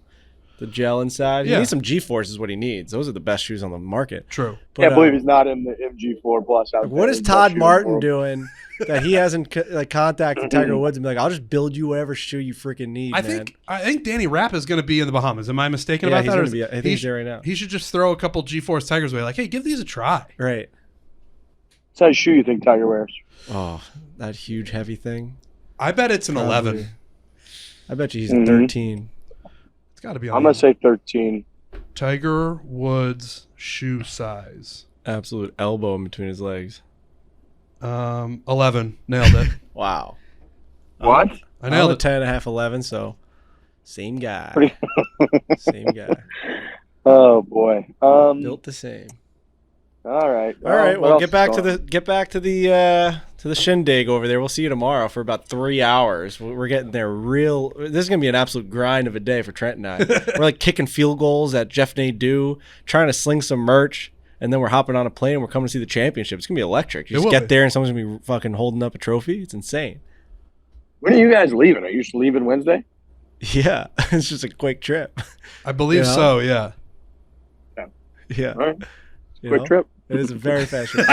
The gel inside. Yeah. He needs some G-force is what he needs. Those are the best shoes on the market. True. But, Can't believe he's not in the MG4 Plus out there. what is He's Todd shooting Martin for him. doing that he hasn't contacted Tiger Woods and be like, I'll just build you whatever shoe you freaking need, I man. think Danny Rapp is going to be in the Bahamas. Am I mistaken Yeah, about he's that? Or gonna be. I think he's there right now. He should just throw a couple G-Force Tigers away. Like, hey, give these a try. Right. What size shoe you think Tiger wears? Oh, that huge heavy thing. I bet it's an 11. Probably. I bet you he's Mhm. 13. It's got to be on I'm the gonna say 13. Tiger Woods shoe size. Absolute elbow in between his legs. 11. Nailed it. Wow. What? I nailed I'm a it. 10.5, 11, so same guy. Pretty- Same guy. Oh boy. Built the same. All right. All right. what Well, else get back is to going the shindig over there. We'll see you tomorrow for about 3 hours. We're getting there real. This is gonna be an absolute grind of a day for Trent and I. We're like kicking field goals at Jeff Nadeau, trying to sling some merch, and then we're hopping on a plane and we're coming to see the championship. It's gonna be electric. You It just will get be. there and someone's gonna be fucking holding up a trophy. It's insane. When are you guys leaving? Are you just leaving Wednesday? Yeah, it's just a quick trip. I believe Yeah. so, yeah. Yeah, All right. you Quick know? trip. It is a very fast trip.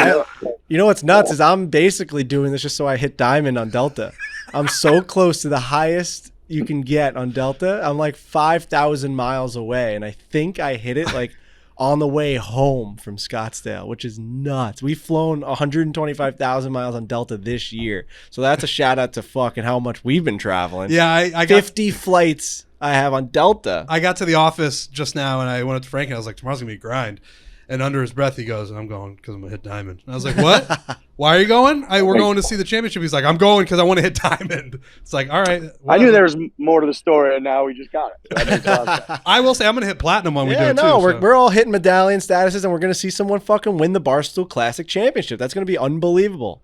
You know what's nuts is I'm basically doing this just so I hit diamond on Delta. I'm so close to the highest you can get on Delta. I'm like 5,000 miles away, and I think I hit it like on the way home from Scottsdale, which is nuts. We've flown 125,000 miles on Delta this year, so that's a shout out to fucking how much we've been traveling. Yeah, I got 50 flights I have on Delta. I got to the office just now and I went up to Frank and I was like, tomorrow's gonna be a grind. And under his breath he goes, and I'm going because I'm gonna hit diamond. And I was like, what? Why are you going? We're going to see the championship. He's like, I'm going because I want to hit diamond. It's like, all right. I knew there was more to the story, and now we just got it. That makes a lot of sense. I will say I'm gonna hit platinum when we do Yeah, it no, too. we're all hitting medallion statuses, and we're going to see someone fucking win the Barstool Classic Championship. That's going to be unbelievable.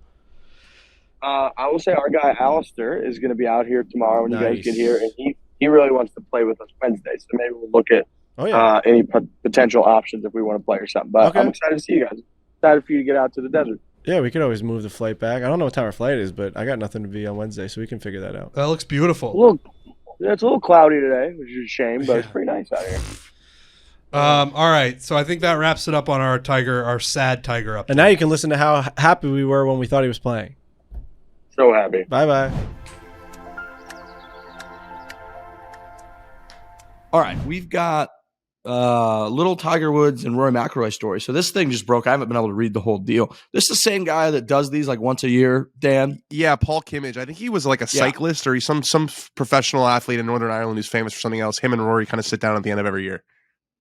I will say our guy Alistair is going to be out here tomorrow when you guys Nice. get here, and he really wants to play with us Wednesday. So maybe we'll look at Oh, yeah. any potential options if we want to play or something. But Okay. I'm excited to see you guys. Excited for you to get out to the desert. Yeah, we could always move the flight back. I don't know what time our flight is, but I got nothing to be on Wednesday, so we can figure that out. That looks beautiful. It's a little cloudy today, which is a shame, but it's pretty nice out here. All right, so I think that wraps it up on our sad Tiger update. And now you can listen to how happy we were when we thought he was playing. So happy. Bye-bye. All right, we've got little Tiger Woods and Rory McIlroy story. So this thing just broke. I haven't been able to read the whole deal. This is the same guy that does these like once a year, Dan. Yeah, Paul Kimmage. I think he was like a cyclist or he's some professional athlete in Northern Ireland who's famous for something else. Him and Rory kind of sit down at the end of every year.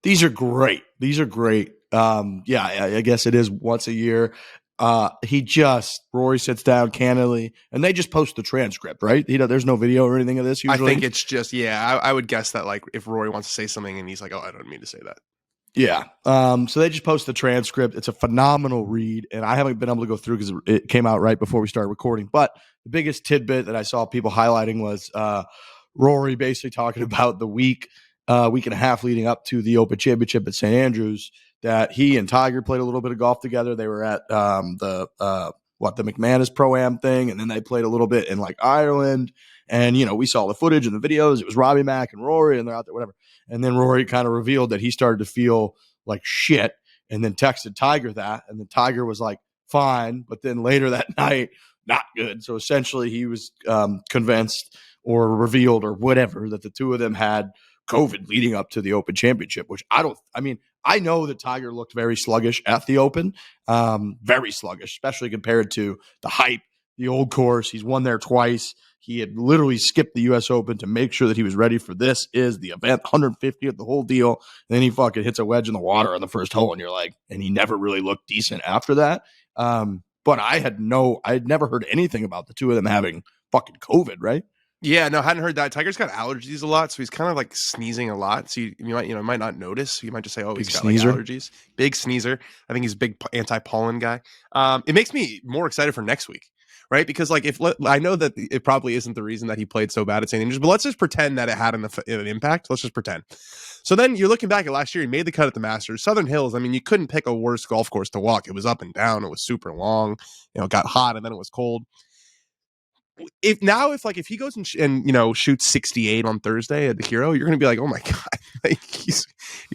These are great. Yeah, I guess it is once a year. Rory sits down candidly, and they just post the transcript, right? There's no video or anything of this usually. I think it's just, I would guess that like if Rory wants to say something and he's like, oh, I don't mean to say that. Yeah. So they just post the transcript. It's a phenomenal read, and I haven't been able to go through because it came out right before we started recording. But the biggest tidbit that I saw people highlighting was Rory basically talking about the week and a half leading up to the Open Championship at St. Andrews, that he and Tiger played a little bit of golf together. They were at the McManus Pro-Am thing, and then they played a little bit in like Ireland. And, we saw the footage and the videos. It was Robbie Mack and Rory, and they're out there, whatever. And then Rory kind of revealed that he started to feel like shit and then texted Tiger that. And then Tiger was like, fine. But then later that night, not good. So essentially he was convinced or revealed or whatever that the two of them had COVID leading up to the Open Championship, which I know that Tiger looked very sluggish at the Open, very sluggish, especially compared to the hype, the old course. He's won there twice. He had literally skipped the U.S. Open to make sure that he was ready for this is the event, 150th, the whole deal. And then he fucking hits a wedge in the water on the first hole, and you're like, and he never really looked decent after that. But I had never heard anything about the two of them having fucking COVID, right? Yeah, no, hadn't heard that. Tiger's got allergies a lot, so he's kind of like sneezing a lot. So you might not notice. You might just say, "Oh, he's got sneezer. like allergies." Big sneezer. I think he's a big anti-pollen guy. It makes me more excited for next week, right? Because like I know that it probably isn't the reason that he played so bad at St. Andrews, but let's just pretend that it had an impact. Let's just pretend. So then you're looking back at last year. He made the cut at the Masters, Southern Hills. I mean, you couldn't pick a worse golf course to walk. It was up and down. It was super long. It got hot and then it was cold. If he goes and shoots 68 on Thursday at the Hero, you're going to be like, oh my god, like you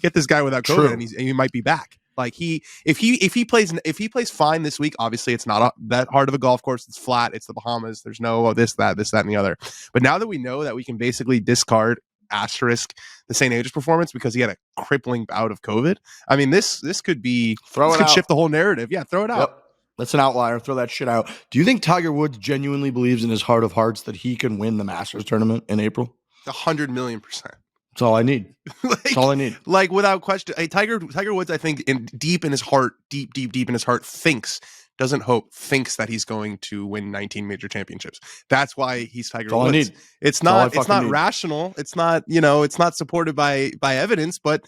get this guy without COVID and he might be back. Like if he plays fine this week, obviously it's not that hard of a golf course. It's flat. It's the Bahamas. There's no this, that, and the other. But now that we know that we can basically discard asterisk the St. Andrews performance because he had a crippling bout of COVID. I mean, this could be shift the whole narrative. Yeah, throw it out. Yep. That's an outlier. Throw that shit out. Do you think Tiger Woods genuinely believes in his heart of hearts that he can win the Masters tournament in April? 100,000,000%. That's all I need. That's all I need. Like without question, Tiger Woods, I think, deep in his heart, deep in his heart, thinks that he's going to win 19 major championships. That's why he's Tiger That's all Woods. I need. It's not rational. It's not, it's not supported by evidence, but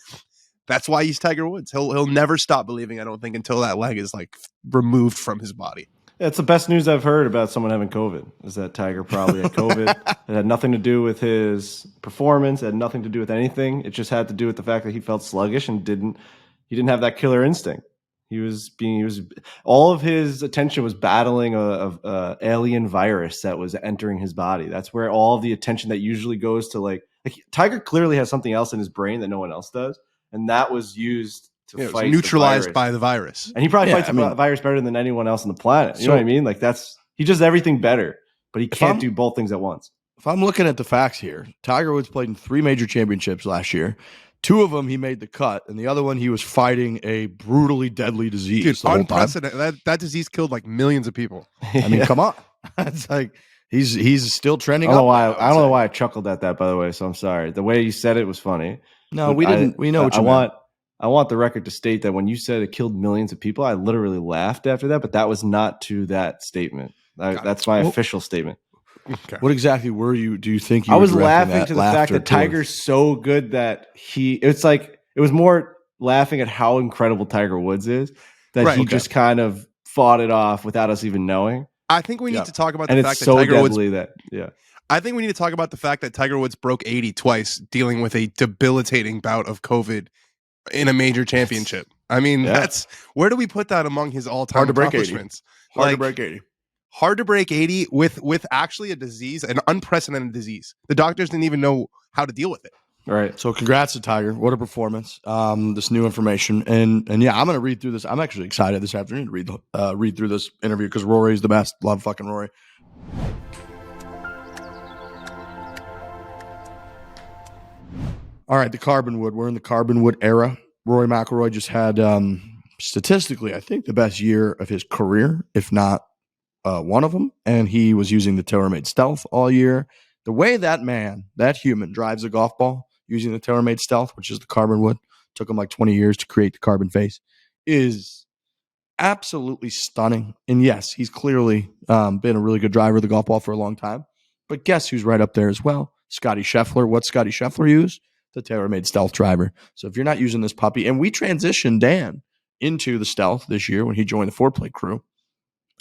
that's why he's Tiger Woods. He'll never stop believing, I don't think, until that leg is like removed from his body. It's the best news I've heard about someone having COVID, is that Tiger probably had COVID. It had nothing to do with his performance. It had nothing to do with anything. It just had to do with the fact that he felt sluggish and he didn't have that killer instinct. All of his attention was battling a alien virus that was entering his body. That's where all of the attention that usually goes to like Tiger clearly has something else in his brain that no one else does. And that was used to fight neutralized by the virus. And he probably fights the virus better than anyone else on the planet. You know what I mean? Like he does everything better, but he can't do both things at once. If I'm looking at the facts here, Tiger Woods played in 3 major championships last year. 2 of them he made the cut, and the other one he was fighting a brutally deadly disease. Dude, unprecedented. That disease killed like millions of people. I mean, come on. It's like he's still trending up. I don't know why I chuckled at that, by the way, so I'm sorry. The way you said it was funny. No, we didn't. We know what you meant. I want the record to state that when you said it killed millions of people, I literally laughed after that, but that was not to that statement. That's my official statement. Okay. What exactly do you think you I was laughing to the fact that Tiger's so good that it was more laughing at how incredible Tiger Woods is that he just kind of fought it off without us even knowing. I think we need to talk about the fact that Tiger Woods I think we need to talk about the fact that Tiger Woods broke 80 twice dealing with a debilitating bout of COVID in a major championship. I mean, that's where do we put that among his all-time accomplishments? Hard to break 80. Hard to break 80 with actually a disease, an unprecedented disease. The doctors didn't even know how to deal with it. All right. So congrats to Tiger. What a performance. This new information. And yeah, I'm going to read through this. I'm actually excited this afternoon to read through this interview because Rory's the best. Love fucking Rory. All right, the carbon wood. We're in the carbon wood era. Rory McIlroy just had, statistically, I think the best year of his career, if not one of them. And he was using the TaylorMade Stealth all year. The way that human drives a golf ball using the TaylorMade Stealth, which is the carbon wood, took him like 20 years to create the carbon face, is absolutely stunning. And yes, he's clearly been a really good driver of the golf ball for a long time. But guess who's right up there as well? Scotty Scheffler. What's Scotty Scheffler use? The TaylorMade Stealth driver. So if you're not using this puppy, and we transitioned Dan into the Stealth this year when he joined the foreplay crew,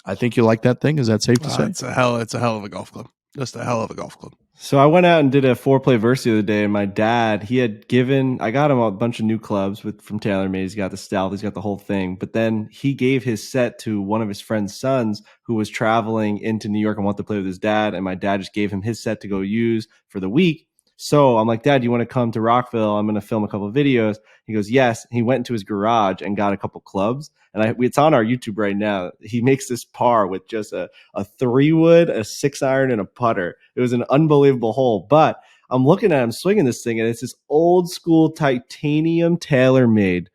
I think you like that thing. Is that safe to say? It's a hell of a golf club. Just a hell of a golf club. So I went out and did a foreplay verse the other day, and my dad, I got him a bunch of new clubs from TaylorMade. He's got the Stealth, he's got the whole thing. But then he gave his set to one of his friend's sons who was traveling into New York and wanted to play with his dad. And my dad just gave him his set to go use for the week. So I'm like, Dad, you want to come to Rockville? I'm going to film a couple of videos. He goes, yes. He went into his garage and got a couple clubs. And it's on our YouTube right now. He makes this par with just a 3-wood, a 6-iron, and a putter. It was an unbelievable hole. But I'm looking at him swinging this thing, and it's this old school titanium TaylorMade,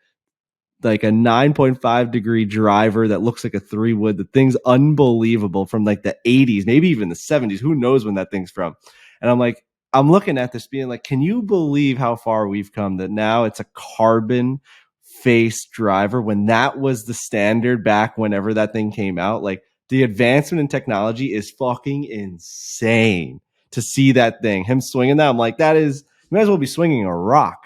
like a 9.5 degree driver that looks like a 3-wood. The thing's unbelievable, from like the 80s, maybe even the 70s. Who knows when that thing's from? And I'm looking at this being like, can you believe how far we've come that now it's a carbon face driver when that was the standard back whenever that thing came out? Like, the advancement in technology is fucking insane to see that thing. Him swinging that, I'm like, you might as well be swinging a rock.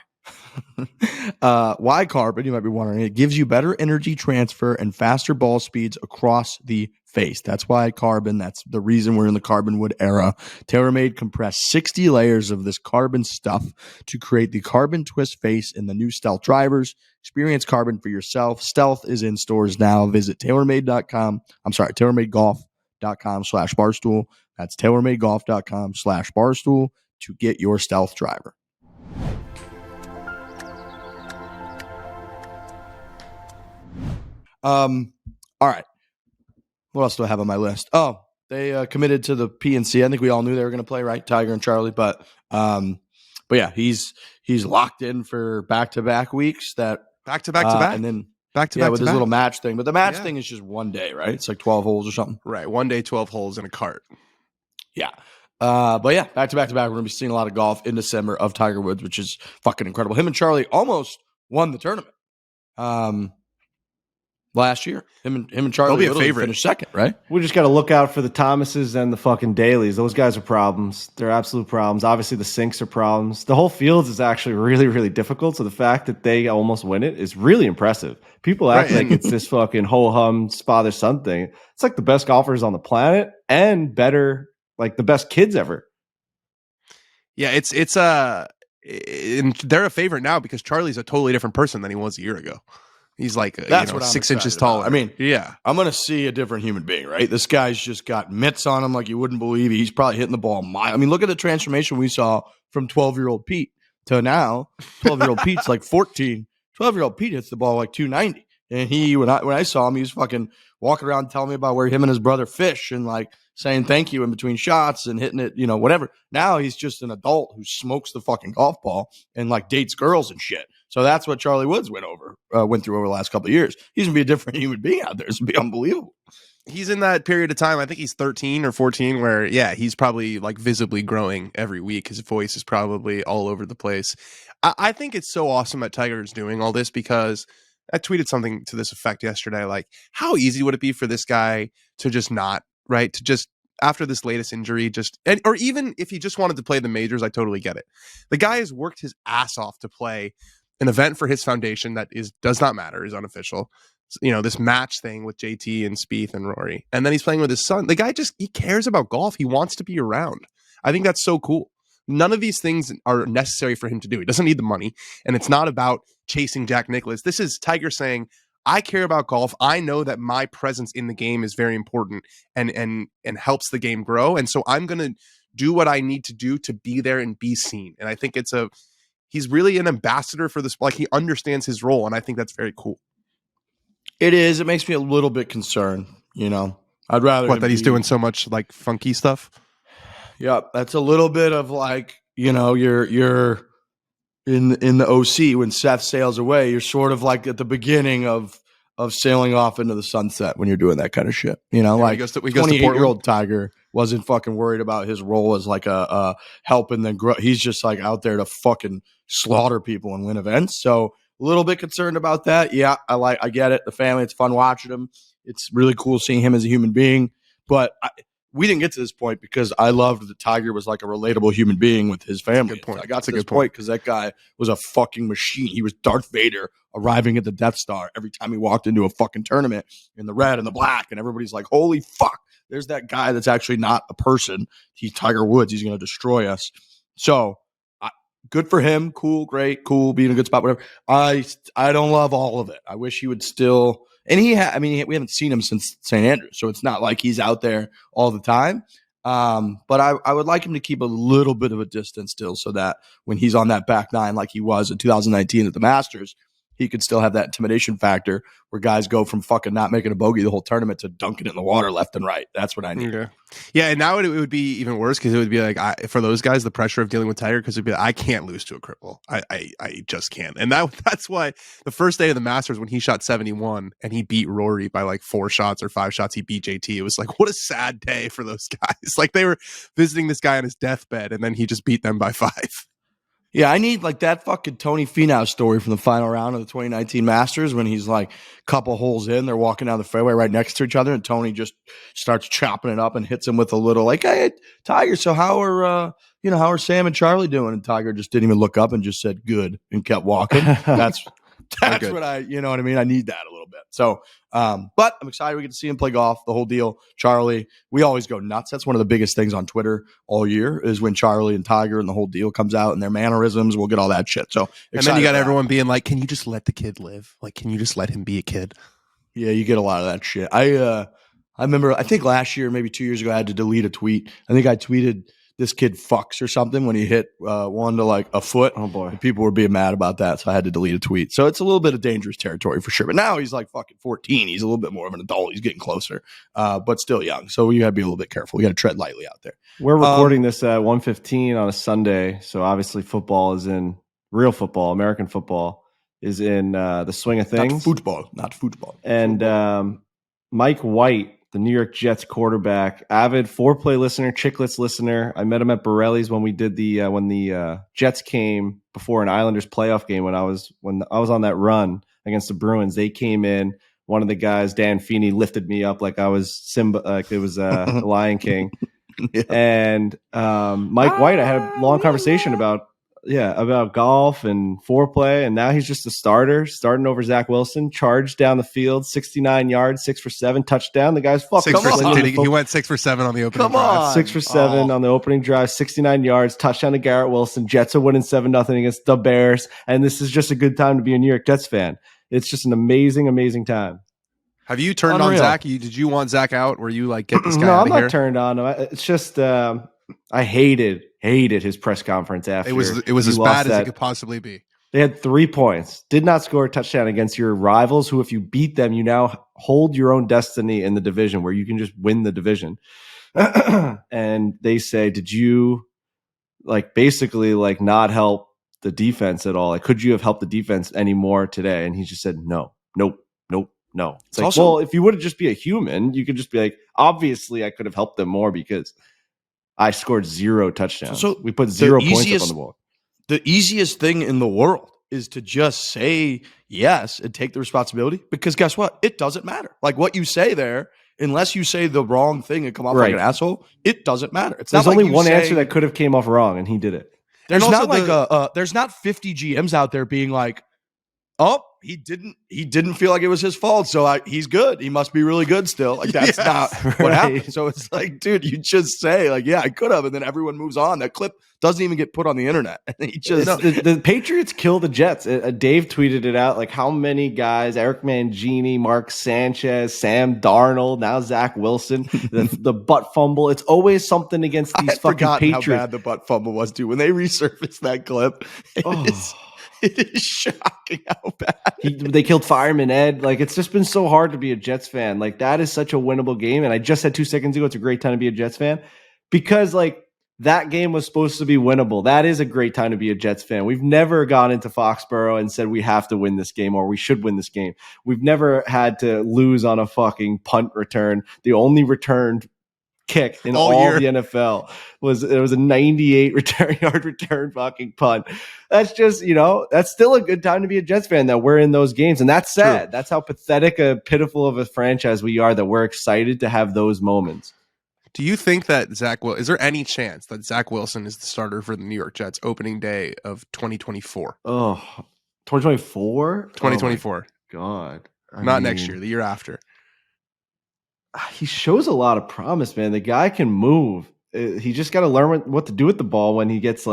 Why carbon? You might be wondering. It gives you better energy transfer and faster ball speeds across the face. That's why carbon. That's the reason we're in the carbon wood era. TaylorMade compressed 60 layers of this carbon stuff to create the carbon twist face in the new Stealth drivers. Experience carbon for yourself. Stealth is in stores now. Visit TaylorMade.com/Barstool. That's TaylorMadeGolf.com/Barstool to get your Stealth driver. All right. What else do I have on my list? Oh, they committed to the PNC. I think we all knew they were going to play, right? Tiger and Charlie, but yeah, he's locked in for back-to-back weeks. Back-to-back, and then Back to Yeah, back with to his back. little match thing. But the match Yeah. thing is just one day, right? It's like 12 holes or something. Right. One day, 12 holes in a cart. Yeah. But yeah, back to back to back. We're going to be seeing a lot of golf in December of Tiger Woods, which is fucking incredible. Him and Charlie almost won the tournament last year. Him and Charlie They'll be a literally favorite. finished second, right? We just got to look out for the Thomases and the fucking Dailies. Those guys are problems. They're absolute problems. Obviously, the Sinks are problems. The whole field is actually really, really difficult. So the fact that they almost win it is really impressive. People act Right, like it's this fucking ho-hum father-son thing. It's like the best golfers on the planet and better, like the best kids ever. Yeah, and they're a favorite now because Charlie's a totally different person than he was a year ago. He's like That's what I'm 6 inches excited about. taller. I mean, yeah, I'm going to see a different human being, right? This guy's just got mitts on him like you wouldn't believe. He's probably hitting the ball a mile. I mean, look at the transformation we saw from 12-year-old Pete to now. 12-year-old Pete's like 14. 12-year-old Pete hits the ball like 290. And when I saw him, he was fucking walking around telling me about where him and his brother fish and like saying thank you in between shots and hitting it, whatever. Now he's just an adult who smokes the fucking golf ball and like dates girls and shit. So that's what Charlie Woods went through over the last couple of years. He's gonna be a different human being out there. It's gonna be unbelievable. he's in that period of time. I think he's 13 or 14 where, he's probably like visibly growing every week. His voice is probably all over the place. I think it's so awesome that Tiger is doing all this because I tweeted something to this effect yesterday. Like, how easy would it be for this guy to just not, right? To just, after this latest injury, or even if he just wanted to play the majors, I totally get it. The guy has worked his ass off to play an event for his foundation that does not matter, is unofficial. This match thing with JT and Spieth and Rory. And then he's playing with his son. The guy he cares about golf. He wants to be around. I think that's so cool. None of these things are necessary for him to do. He doesn't need the money. And it's not about chasing Jack Nicklaus. This is Tiger saying, I care about golf. I know that my presence in the game is very important and helps the game grow. And so I'm going to do what I need to do to be there and be seen. And I think he's really an ambassador for this. Like, he understands his role. And I think that's very cool. It is. It makes me a little bit concerned, I'd rather That he's doing so much like funky stuff. Yeah, that's a little bit of like, you're in the OC when Seth sails away. You're sort of like at the beginning of sailing off into the sunset when you're doing that kind of shit. Like 28-year-old Tiger wasn't fucking worried about his role as like a help and then grow. He's just like out there to fucking slaughter people and win events. So a little bit concerned about that. Yeah, I get it. The family, it's fun watching him. It's really cool seeing him as a human being. But we didn't get to this point because I loved that Tiger was like a relatable human being with his family. Good point. I got to this point because that guy was a fucking machine. He was Darth Vader arriving at the Death Star every time he walked into a fucking tournament in the red and the black. And everybody's like, holy fuck, there's that guy that's actually not a person. He's Tiger Woods. He's going to destroy us. So good for him. Cool, great, cool, be in a good spot, whatever. I don't love all of it. I wish he would still – and we haven't seen him since St. Andrews, so it's not like he's out there all the time. But I would like him to keep a little bit of a distance still so that when he's on that back nine like he was in 2019 at the Masters, he could still have that intimidation factor where guys go from fucking not making a bogey the whole tournament to dunking it in the water left and right. That's what I need. Yeah, and now it would be even worse because it would be like for those guys, the pressure of dealing with Tiger, because it'd be like, I can't lose to a cripple. I just can't. And that's why the first day of the Masters when he shot 71 and he beat Rory by like 4 shots or 5 shots, he beat JT. It was like, what a sad day for those guys. Like they were visiting this guy on his deathbed and then he just beat them by 5. Yeah, I need like that fucking Tony Finau story from the final round of the 2019 Masters when he's like a couple holes in, they're walking down the fairway right next to each other, and Tony just starts chopping it up and hits him with a little like, "Hey, Tiger, so how are Sam and Charlie doing?" And Tiger just didn't even look up and just said "good" and kept walking. That's what I need that a little bit. So, but I'm excited we get to see him play golf, the whole deal. Charlie, we always go nuts. That's one of the biggest things on Twitter all year is when Charlie and Tiger and the whole deal comes out and their mannerisms. We'll get all that shit. So, and then you got everyone being like, "Can you just let the kid live? Like, can you just let him be a kid?" Yeah, you get a lot of that shit. I remember, I think last year, maybe 2 years ago, I had to delete a tweet. I think I tweeted this kid fucks or something when he hit one to like a foot. Oh boy. And people were being mad about that. So I had to delete a tweet. So it's a little bit of dangerous territory for sure. But now he's like fucking 14. He's a little bit more of an adult. He's getting closer, but still young. So you got to be a little bit careful. You got to tread lightly out there. We're recording this at 1:15 on a Sunday. So obviously football is in real football, American football is in the swing of Not things. Not football. And Mike White, the New York Jets quarterback, avid foreplay listener, Chicklets listener. I met him at Borelli's when we did when the Jets came before an Islanders playoff game when I was on that run against the Bruins. They came in. One of the guys, Dan Feeney, lifted me up like I was Simba, like it was the Lion King. Yeah. And Mike White, I had a long conversation about golf and foreplay, and now he's just a starting over Zach Wilson. Charged down the field, 69 yards, 6 for 7, touchdown. The guy's fucking he went 6 for 7 on the opening drive. 6 for 7 on the opening drive, 69 yards, touchdown to Garrett Wilson. Jets are winning 7-0 against the Bears, and this is just a good time to be a New York Jets fan. It's just an amazing, amazing time. Have you turned on Zach? Did you want Zach out? Were you like, get this guy no, out I'm of here? not turned on him. It's just I hated his press conference after. It was as bad as it could possibly be. They had 3 points, did not score a touchdown against your rivals, who if you beat them, you now hold your own destiny in the division where you can just win the division. And they say, did you basically not help the defense at all? Like, could you have helped the defense any more today? And he just said, no. It's like, well, if you would have just be a human, you could just be like, obviously I could have helped them more because I scored 0 touchdowns. So we put 0 points up on the board. The easiest thing in the world is to just say yes and take the responsibility, because guess what? It doesn't matter. Like what you say there, unless you say the wrong thing and come off like an asshole, it doesn't matter. There's only one answer that could have came off wrong, and he did it. There's not there's not 50 GMs out there being like, oh, he didn't feel like it was his fault, so he's good. He must be really good still. Like that's not what happened. So it's like, dude, you just say like, yeah, I could have, and then everyone moves on. That clip doesn't even get put on the internet. And he just the Patriots kill the Jets. Dave tweeted it out. Like, how many guys? Eric Mangini, Mark Sanchez, Sam Darnold, now Zach Wilson. The butt fumble. It's always something against these fucking Patriots. How bad the butt fumble was, dude. When they resurfaced that clip, it is shocking how bad. They killed Fireman Ed. Like, it's just been so hard to be a Jets fan. Like, that is such a winnable game. And I just said 2 seconds ago, it's a great time to be a Jets fan because, that game was supposed to be winnable. That is a great time to be a Jets fan. We've never gone into Foxborough and said we have to win this game or we should win this game. We've never had to lose on a fucking punt return. The only returned kick in all the NFL was a 98 yard return fucking punt. That's just, that's still a good time to be a Jets fan that we're in those games. And that's sad. True. That's how pathetic, pitiful of a franchise we are, that we're excited to have those moments. Do you think that is there any chance that Zach Wilson is the starter for the New York Jets opening day of 2024? Oh, 2024? 2024. Oh God. Not next year, the year after. He shows a lot of promise, man. The guy can move. He just got to learn what to do with the ball when he gets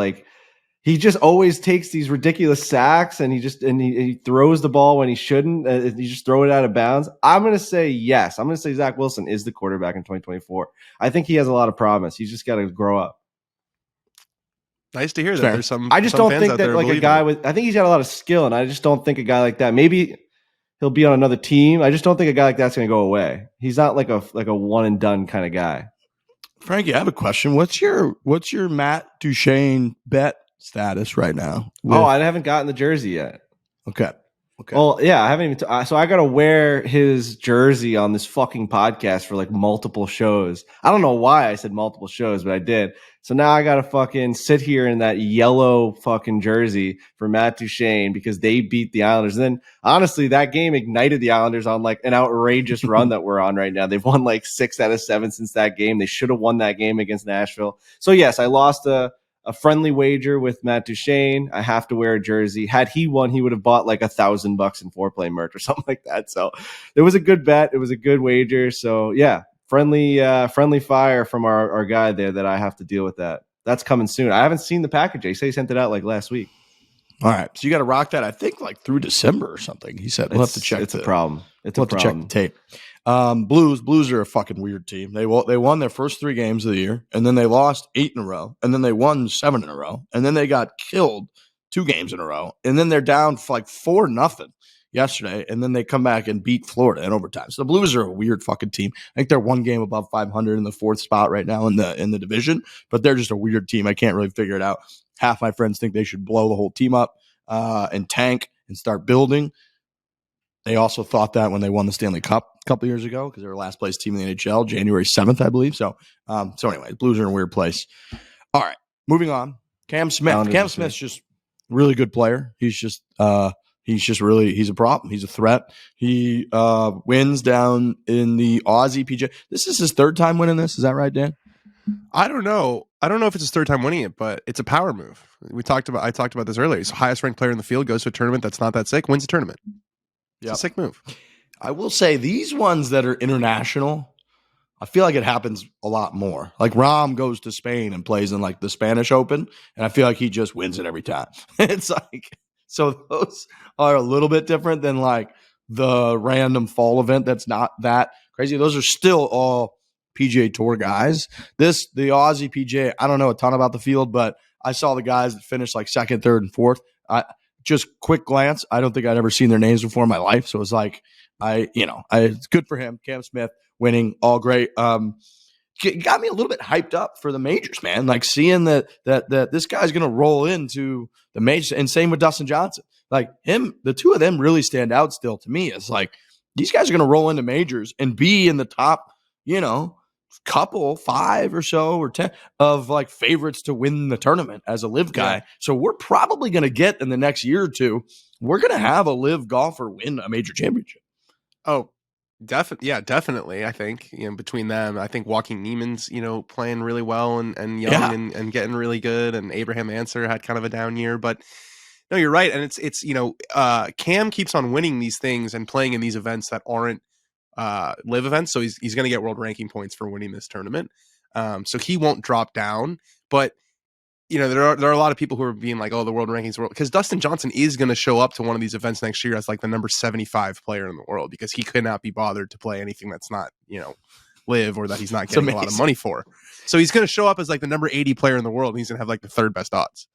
he just always takes these ridiculous sacks and he throws the ball when he shouldn't. You just throw it out of bounds. I'm going to say yes. I'm going to say Zach Wilson is the quarterback in 2024. I think he has a lot of promise. He's just got to grow up. Nice to hear that. There's some. I just don't think that a guy with. I think he's got a lot of skill, and I just don't think a guy like that. Maybe he'll be on another team. I just don't think a guy like that's going to go away. He's not like a one and done kind of guy. Frankie, I have a question. What's your Matt Duchene bet status right now? I haven't gotten the jersey yet. Okay. Well, yeah, I haven't even. So I got to wear his jersey on this fucking podcast for multiple shows. I don't know why I said multiple shows, but I did. So now I got to fucking sit here in that yellow fucking jersey for Matt Duchene because they beat the Islanders. And then honestly, that game ignited the Islanders on an outrageous run that we're on right now. They've won 6 out of 7 since that game. They should have won that game against Nashville. So yes, I lost a friendly wager with Matt Duchene. I have to wear a jersey. Had he won, he would have bought $1,000 in foreplay merch or something like that. So it was a good bet. It was a good wager. So yeah, friendly fire from our guy there that I have to deal with that. That's coming soon. I haven't seen the package. He said he sent it out last week. All right. So you got to rock that, I think, through December or something. He said we'll have to check. It's a problem. We'll have to check the tape. Blues are a fucking weird team. They won their first 3 games of the year, and then they lost 8 in a row, and then they won 7 in a row, and then they got killed 2 games in a row, and then they're down 4-0 yesterday, and then they come back and beat Florida in overtime. So the Blues are a weird fucking team. I think they're 1 game above 500 in the 4th spot right now in the division, but they're just a weird team. I can't really figure it out. Half my friends think they should blow the whole team up and tank and start building. They also thought that when they won the Stanley Cup a couple years ago, because they were last place team in the NHL, January 7th, I believe. So anyway, Blues are in a weird place. All right, moving on. Cam Smith. Cam Smith's just really good player. He's just really, he's a problem. He's a threat. He wins down in the Aussie PGA. This is his third time winning this. Is that right, Dan? I don't know if it's his third time winning it, but it's a power move. I talked about this earlier. He's the highest ranked player in the field, goes to a tournament that's not that sick, wins a tournament. It's a sick move. I will say these ones that are international, I feel like it happens a lot more. Like Rahm goes to Spain and plays in like the Spanish Open, and I feel like he just wins it every time. It's like, so those are a little bit different than like the random fall event that's not that crazy. Those are still all PGA Tour guys. The Aussie PGA, I don't know a ton about the field, but I saw the guys that finished like second, third, and fourth. Just quick glance, I don't think I'd ever seen their names before in my life. So it's like, it's good for him. Cam Smith winning, all great. Got me a little bit hyped up for the majors, man. Like seeing that this guy's going to roll into the majors, and same with Dustin Johnson. Like him, the two of them really stand out still to me. It's like these guys are going to roll into majors and be in the top, couple 5 or so or 10 of like favorites to win the tournament as a live guy. Yeah. So we're probably going to get in the next year or two, we're going to have a live golfer win a major championship. Oh, definitely. I think between them, I think Joaquin Niemann's playing really well and young and getting really good, and Abraham Answer had kind of a down year, but no, you're right. And it's Cam keeps on winning these things and playing in these events that aren't live events, so he's going to get world ranking points for winning this tournament. So he won't drop down, but there are a lot of people who are being like, oh, the world rankings, because Dustin Johnson is going to show up to one of these events next year as like the number 75 player in the world, because he could not be bothered to play anything that's not live, or that he's not getting a lot of money for. So he's going to show up as like the number 80 player in the world, and he's going to have like the third best odds.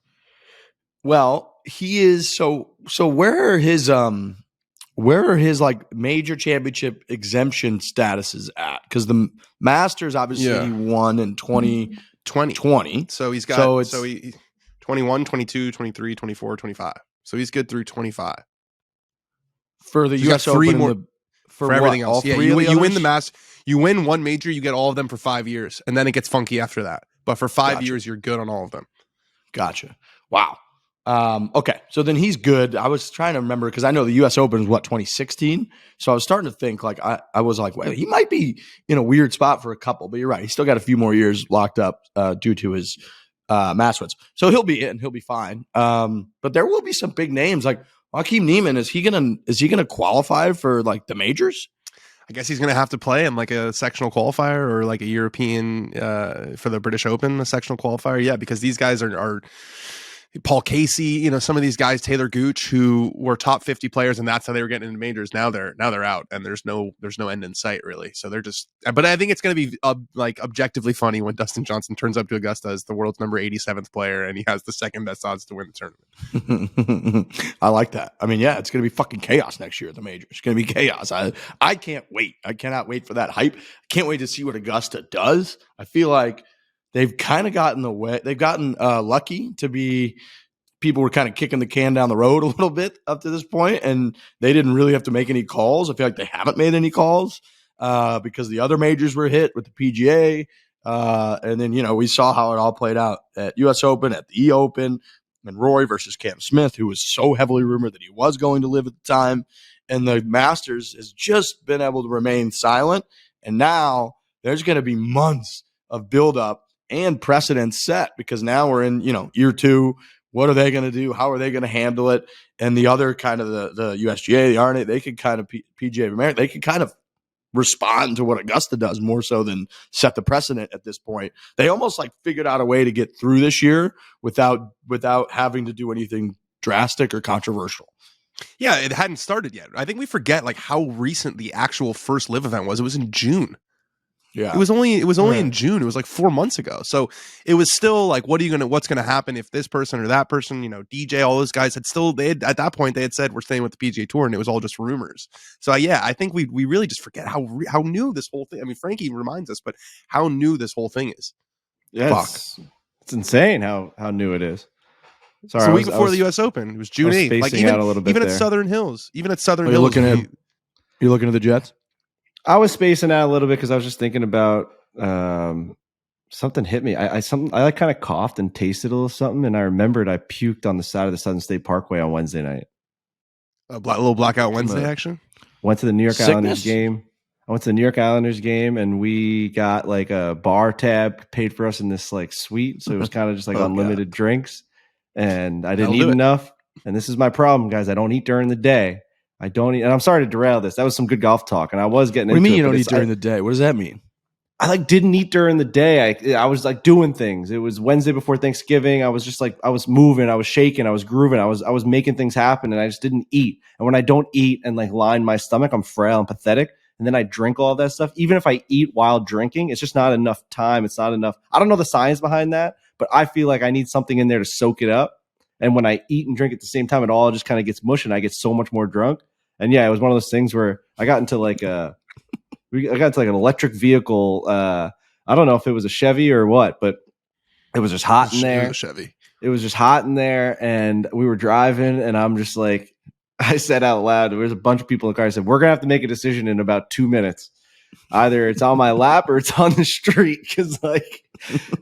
Well, he is so where are his like major championship exemption statuses at? Because the Masters, obviously, he won in 2020. So he's got, he 21, 22, 23, 24, 25. So he's good through 25. For the US Open, 3 more for everything else. Yeah, you win the Masters. You win one major, you get all of them for 5 years, and then it gets funky after that. But for 5 years, you're good on all of them. Gotcha. Wow. Okay, so then he's good. I was trying to remember, because I know the U.S. Open was 2016. So I was starting to think like I was like, well, he might be in a weird spot for a couple. But you're right, he's still got a few more years locked up due to his Mass wins. So he'll be in, he'll be fine. But there will be some big names like Joaquin Niemann. Is he gonna qualify for like the majors? I guess he's going to have to play in like a sectional qualifier, or like a European for the British Open, a sectional qualifier. Yeah, because these guys are Paul Casey, some of these guys, Taylor Gooch, who were top 50 players, and that's how they were getting into majors. Now they're out, and there's no end in sight really. So they're just. But I think it's going to be like objectively funny when Dustin Johnson turns up to Augusta as the world's number 87th player, and he has the second best odds to win the tournament. I like that. I mean, yeah, it's going to be fucking chaos next year at the majors. It's going to be chaos. I can't wait. I cannot wait for that hype. I can't wait to see what Augusta does. I feel like they've kind of gotten the way. They've gotten lucky to be. People were kind of kicking the can down the road a little bit up to this point, and they didn't really have to make any calls. I feel like they haven't made any calls because the other majors were hit with the PGA. And then, we saw how it all played out at U.S. Open, at the E Open, and Rory versus Cam Smith, who was so heavily rumored that he was going to live at the time. And the Masters has just been able to remain silent. And now there's going to be months of buildup and precedent set, because now we're in, year 2. What are they going to do? How are they going to handle it? And the other kind of the USGA, the RNA, they could kind of PGA of America, they could kind of respond to what Augusta does more so than set the precedent at this point. They almost like figured out a way to get through this year without having to do anything drastic or controversial. Yeah, it hadn't started yet. I think we forget like how recent the actual first live event was. It was in June. Yeah, it was only in June. It was like 4 months ago. So it was still like, what's going to happen if this person or that person, DJ, all those guys at that point they had said we're staying with the PGA Tour, and it was all just rumors. So yeah, I think we really just forget how new this whole thing. I mean, Frankie reminds us, but how new this whole thing is. Yeah, it's insane how new it is. Sorry, It's the I week was- I before was- the U.S. Open. It was June I was 8th. Like spacing out a little bit even at there. Southern Hills, Are you looking at you looking at the Jets? I was spacing out a little bit because I was just thinking about something hit me. I like kind of coughed and tasted a little something, and I remembered I puked on the side of the Southern State Parkway on Wednesday night. a little blackout Wednesday action. Went to the New York Islanders Sickness? game. I went to the New York Islanders game, and we got like a bar tab paid for us in this like suite, so it was kind of just like Oh, unlimited drinks. And I didn't That'll eat do it. enough. And this is my problem, guys. I don't eat during the day. I don't eat, and I'm sorry to derail this. That was some good golf talk, and I was getting What do you into mean it. you but don't eat it's- during the day? What does that mean? I like didn't eat during the day. I was like doing things. It was Wednesday before Thanksgiving. I was just like I was moving, I was shaking, I was grooving, I was making things happen, and I just didn't eat. And when I don't eat and like line my stomach, I'm frail and pathetic. And then I drink all that stuff. Even if I eat while drinking, it's just not enough time. It's not enough. I don't know the science behind that, but I feel like I need something in there to soak it up. And when I eat and drink at the same time, it all just kind of gets mush, and I get so much more drunk. And yeah, it was one of those things where I got into like an electric vehicle. I don't know if it was a Chevy or what, but it was just hot in there. Chevy. It was just hot in there, and we were driving, and I'm just like, I said out loud, there was a bunch of people in the car. I said, we're going to have to make a decision in about 2 minutes. Either it's on my lap or it's on the street, because like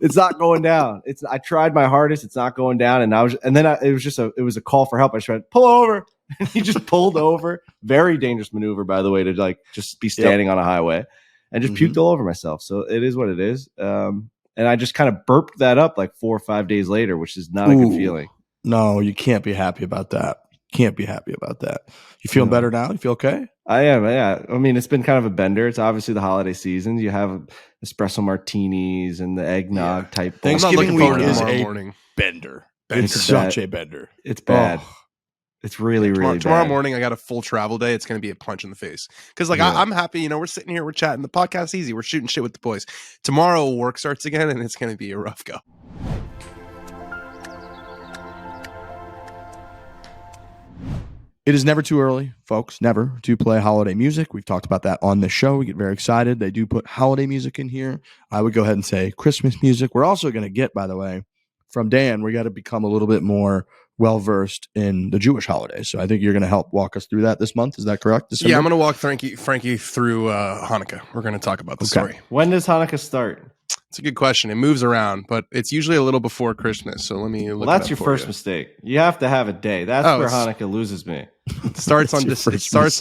it's not going down. I tried my hardest. It's not going down. And it was a call for help. I just went, pull over. And he just pulled over. Very dangerous maneuver, by the way, to like just be standing on a highway, and just puked all over myself. So it is what it is. And I just kind of burped that up like 4 or 5 days later, which is not a good feeling. No, you can't be happy about that. Can't be happy about that. You feeling better now? You feel okay? I am. Yeah. I mean, it's been kind of a bender. It's obviously the holiday season. You have espresso martinis and the eggnog type. I'm not Thanksgiving looking forward week to is tomorrow a morning. bender. Bender. It's such a bender. It's bad. Oh. It's really, really Tomorrow bad. morning, I got a full travel day. It's going to be a punch in the face. Because, like, Yeah. I'm happy. You know, we're sitting here, we're chatting. The podcast's easy. We're shooting shit with the boys. Tomorrow, work starts again, and it's going to be a rough go. It is never too early, folks, never to play holiday music. We've talked about that on the show. We get very excited. They do put holiday music in here. I would go ahead and say Christmas music. We're also going to get, by the way, from Dan, we got to become a little bit more well-versed in the Jewish holidays. So I think you're going to help walk us through that this month. Is that correct? December? Yeah, I'm going to walk Frankie through Hanukkah. We're going to talk about the story. When does Hanukkah start? It's a good question. It moves around, but it's usually a little before Christmas. So let me look. Well, that's it your up for first you. mistake. You have to have a day. That's Oh, where it's- Hanukkah loses me. It starts on That's your it first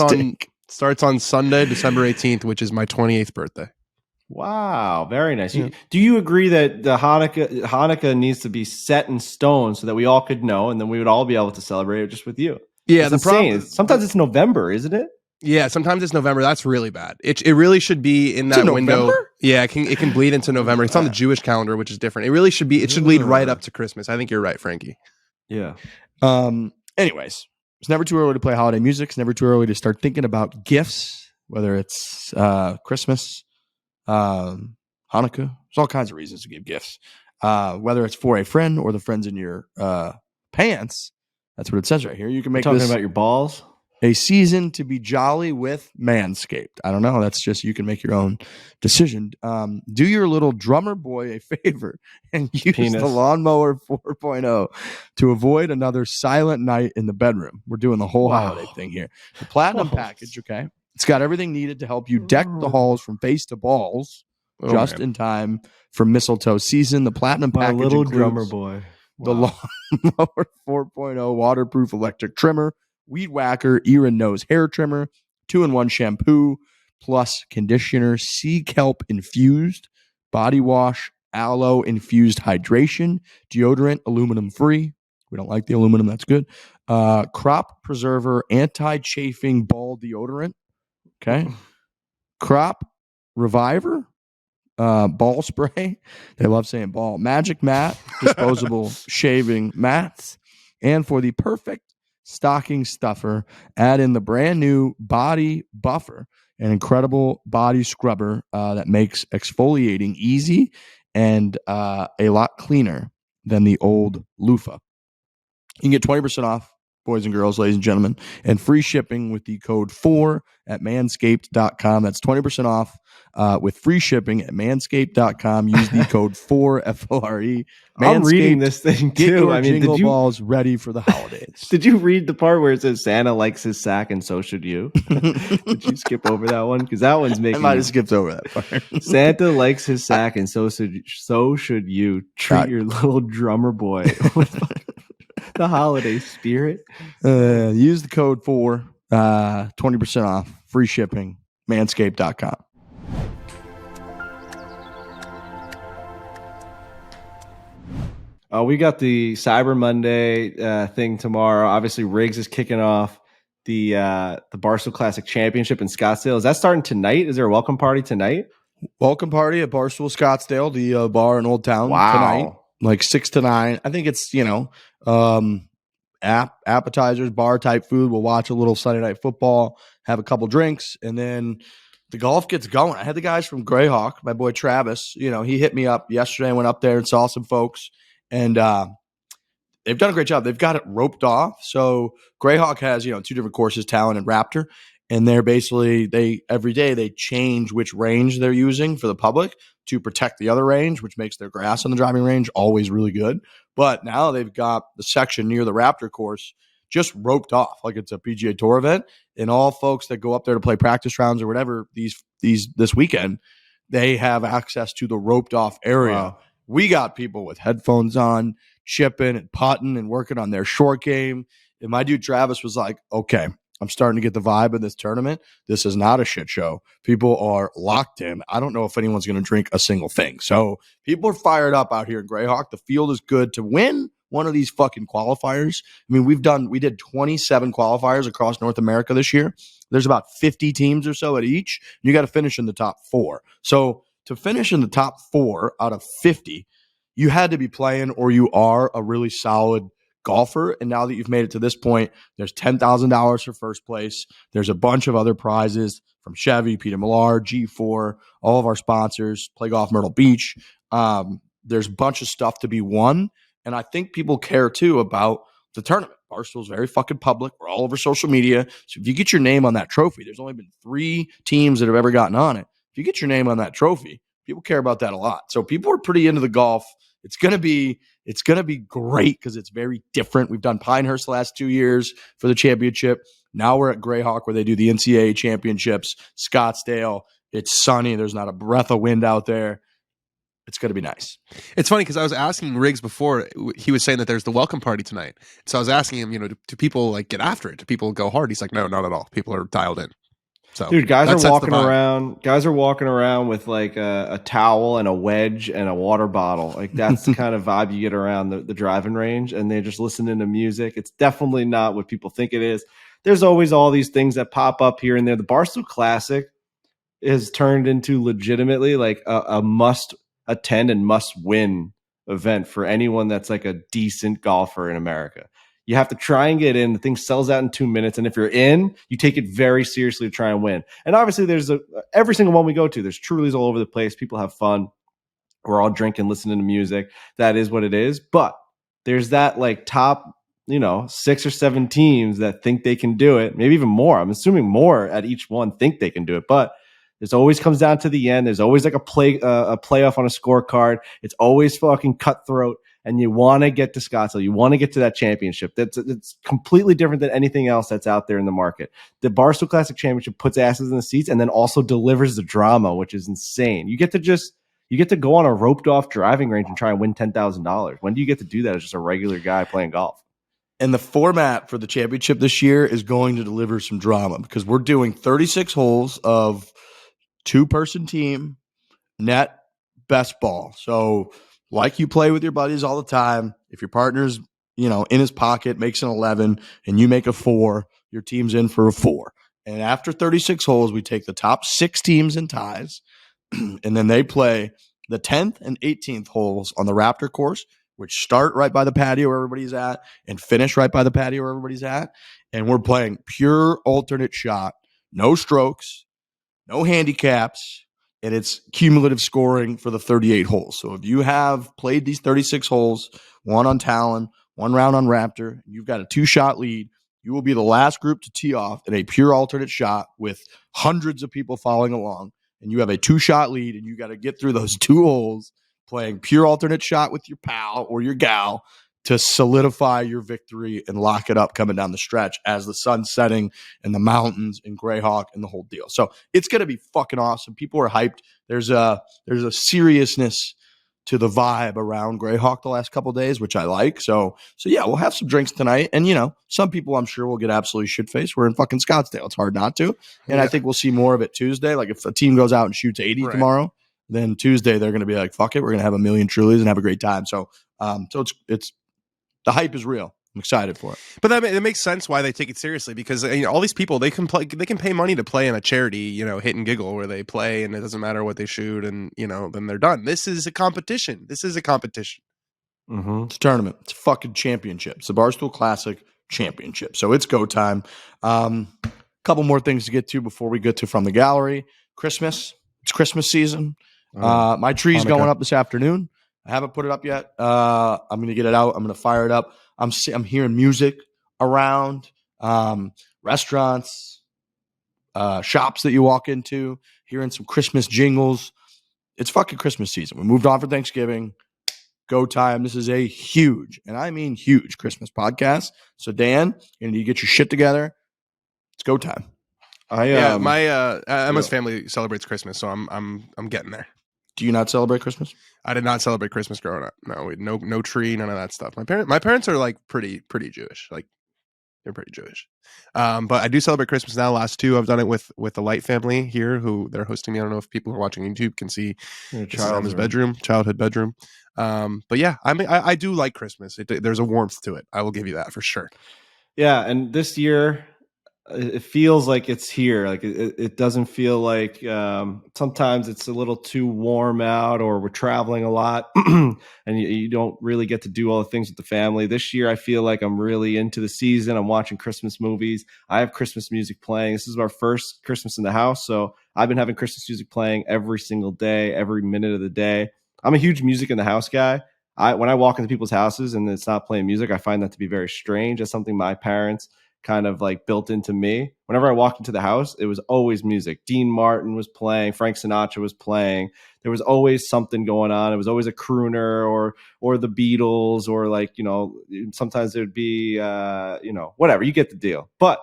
starts on Sunday, December 18th, which is my 28th birthday. Wow, very nice. Yeah. Do you agree that the Hanukkah needs to be set in stone so that we all could know, and then we would all be able to celebrate it just with you? Yeah, It's the insane. problem. Sometimes it's November, isn't it? Yeah, sometimes it's November. That's really bad. It really should be in It's that in window. November? Yeah, it can bleed into November. It's on the Jewish calendar, which is different. It really should be. It should lead right up to Christmas. I think you're right, Frankie. Yeah. Anyways, it's never too early to play holiday music. It's never too early to start thinking about gifts, whether it's Christmas, Hanukkah. There's all kinds of reasons to give gifts, whether it's for a friend or the friends in your pants. That's what it says right here. You can make Talking this about your balls. a season to be jolly with Manscaped. I don't know. That's just, you can make your own decision. Do your little drummer boy a favor and use Penis. the Lawnmower 4.0 to avoid another silent night in the bedroom. We're doing the whole Wow. holiday thing here. The Platinum Oh. package, okay? It's got everything needed to help you deck the halls from face to balls Oh, just man. in time for mistletoe season. The Platinum My package little includes drummer boy. the Wow. Lawnmower 4.0 waterproof electric trimmer, weed whacker, ear and nose hair trimmer, 2-in-1 shampoo, plus conditioner, sea kelp infused, body wash, aloe infused hydration, deodorant, aluminum free. We don't like the aluminum. That's good. Crop preserver, anti-chafing ball deodorant. Okay. Crop reviver, ball spray. They love saying ball. Magic mat, disposable shaving mats. And for the perfect stocking stuffer, add in the brand new body buffer, an incredible body scrubber that makes exfoliating easy and a lot cleaner than the old loofah. You can get 20% off boys and girls, ladies and gentlemen, and free shipping with the code Fore at manscaped.com. That's 20% off with free shipping at manscaped.com. Use the code Fore, F-O-R-E. I'm reading this thing Get too. your I mean, jingle balls ready for the holidays. did you read the part where it says Santa likes his sack and so should you? Did you skip over that one? Because that one's I making might me have skipped over that part. Santa likes his sack, and so should you. Treat your little drummer boy with the holiday spirit. Use the code Fore, 20% off, free shipping, manscaped.com. We got the Cyber Monday thing tomorrow. Obviously, Riggs is kicking off the Barstool Classic Championship in Scottsdale. Is that starting tonight? Is there a welcome party tonight? Welcome party at Barstool Scottsdale, the bar in Old Town tonight, like 6 to 9. I think it's, appetizers, bar type food. We'll watch a little Sunday Night Football, have a couple drinks, and then the golf gets going. I had the guys from Greyhawk, my boy Travis, he hit me up yesterday. I went up there and saw some folks, and they've done a great job. They've got it roped off. So Greyhawk has, 2 different courses, Talon and Raptor. And they're basically, every day they change which range they're using for the public to protect the other range, which makes their grass on the driving range always really good. But now they've got the section near the Raptor course just roped off like it's a PGA Tour event. And all folks that go up there to play practice rounds or whatever this weekend, they have access to the roped off area. Wow. We got people with headphones on, chipping and putting and working on their short game. And my dude Travis was like, okay, I'm starting to get the vibe of this tournament. This is not a shit show. People are locked in. I don't know if anyone's going to drink a single thing. So people are fired up out here in Greyhawk. The field is good to win one of these fucking qualifiers. I mean, we did 27 qualifiers across North America this year. There's about 50 teams or so at each. You got to finish in the top 4. So to finish in the top 4 out of 50, you had to be playing or you are a really solid golfer. And now that you've made it to this point, there's $10,000 for first place. There's a bunch of other prizes from Chevy, Peter Millar, G4, all of our sponsors, Play Golf Myrtle Beach. There's a bunch of stuff to be won. And I think people care too about the tournament. Barstool's very fucking public. We're all over social media. So if you get your name on that trophy, there's only been 3 teams that have ever gotten on it. If you get your name on that trophy, people care about that a lot. So people are pretty into the golf. It's gonna be great because it's very different. We've done Pinehurst the last 2 years for the championship. Now we're at Greyhawk where they do the NCAA championships. Scottsdale. It's sunny. There's not a breath of wind out there. It's going to be nice. It's funny because I was asking Riggs before. He was saying that there's the welcome party tonight. So I was asking him, do people like get after it? Do people go hard? He's like, no, not at all. People are dialed in. So, dude, guys are walking around. Guys are walking around with like a towel and a wedge and a water bottle. Like that's the kind of vibe you get around the driving range, and they're just listening to music. It's definitely not what people think it is. There's always all these things that pop up here and there. The Barstool Classic is turned into legitimately like a must attend and must win event for anyone that's like a decent golfer in America. You have to try and get in. The thing sells out in 2 minutes. And if you're in, you take it very seriously to try and win. And obviously there's every single one we go to, there's Trulies all over the place. People have fun. We're all drinking, listening to music. That is what it is. But there's that like top, 6 or 7 teams that think they can do it. Maybe even more. I'm assuming more at each one think they can do it. But this always comes down to the end. There's always like a playoff on a scorecard. It's always fucking cutthroat. And you want to get to Scottsdale. You want to get to that championship. It's completely different than anything else that's out there in the market. The Barstool Classic Championship puts asses in the seats and then also delivers the drama, which is insane. You get to go on a roped off driving range and try and win $10,000. When do you get to do that as just a regular guy playing golf? And the format for the championship this year is going to deliver some drama because we're doing 36 holes of 2-person team, net, best ball. So like you play with your buddies all the time, if your partner's, in his pocket makes an 11 and you make a 4, your team's in for a 4. And after 36 holes, we take the top 6 teams in ties, and then they play the 10th and 18th holes on the Raptor course, which start right by the patio where everybody's at and finish right by the patio where everybody's at. And we're playing pure alternate shot, no strokes, no handicaps, and it's cumulative scoring for the 38 holes. So if you have played these 36 holes, one on Talon, one round on Raptor. You've got a 2-shot lead. You will be the last group to tee off in a pure alternate shot with hundreds of people following along. And you have a 2-shot lead, and you got to get through those 2 holes playing pure alternate shot with your pal or your gal to solidify your victory and lock it up coming down the stretch as the sun's setting and the mountains and Greyhawk and the whole deal. So it's going to be fucking awesome. People are hyped. There's a seriousness to the vibe around Greyhawk the last couple of days, which I like. So yeah, we'll have some drinks tonight. And, some people I'm sure will get absolutely shit-faced. We're in fucking Scottsdale. It's hard not to. And I think we'll see more of it Tuesday. Like if a team goes out and shoots 80 tomorrow, then Tuesday they're going to be like, fuck it. We're going to have a million Trulies and have a great time. So it's the hype is real. I'm excited for it. But that makes sense why they take it seriously, because all these people, they can pay money to play in a charity, hit and giggle where they play and it doesn't matter what they shoot and then they're done. This is a competition. Mm-hmm. It's a tournament. It's a fucking championship. It's the Barstool Classic Championship. So it's go time. Couple more things to get to before we get to From the Gallery. Christmas. It's Christmas season. My tree's going up this afternoon. I haven't put it up yet. I'm going to get it out. I'm going to fire it up. I'm hearing music around, restaurants, shops that you walk into, hearing some Christmas jingles. It's fucking Christmas season. We moved on for Thanksgiving. Go time. This is a huge, and I mean huge, Christmas podcast. So Dan, you need to get your shit together. It's go time. My Emma's family celebrates Christmas, so I'm getting there. Do you not celebrate Christmas? I did not celebrate Christmas growing up. No tree, none of that stuff. My parents are like pretty Jewish. Like they're pretty Jewish. But I do celebrate Christmas now. Last 2 I've done it with the Light family here, who they're hosting me. I don't know if people who are watching YouTube can see Emma's childhood bedroom. But yeah, I do like Christmas. There's a warmth to it. I will give you that for sure. Yeah, and this year it feels like it's here. Like it doesn't feel like sometimes it's a little too warm out, or we're traveling a lot and you don't really get to do all the things with the family. This year I feel like I'm really into the season. I'm watching Christmas movies. I have Christmas music playing. This is our first Christmas in the house, so I've been having Christmas music playing every single day, every minute of the day. I'm a huge music in the house guy. When I walk into people's houses and it's not playing music, I find that to be very strange. That's something my parents kind of like built into me. Whenever I walked into the house, it was always music. Dean Martin was playing, Frank Sinatra was playing. There was always something going on. It was always a crooner or the Beatles, or like, sometimes there'd be whatever. You get the deal. But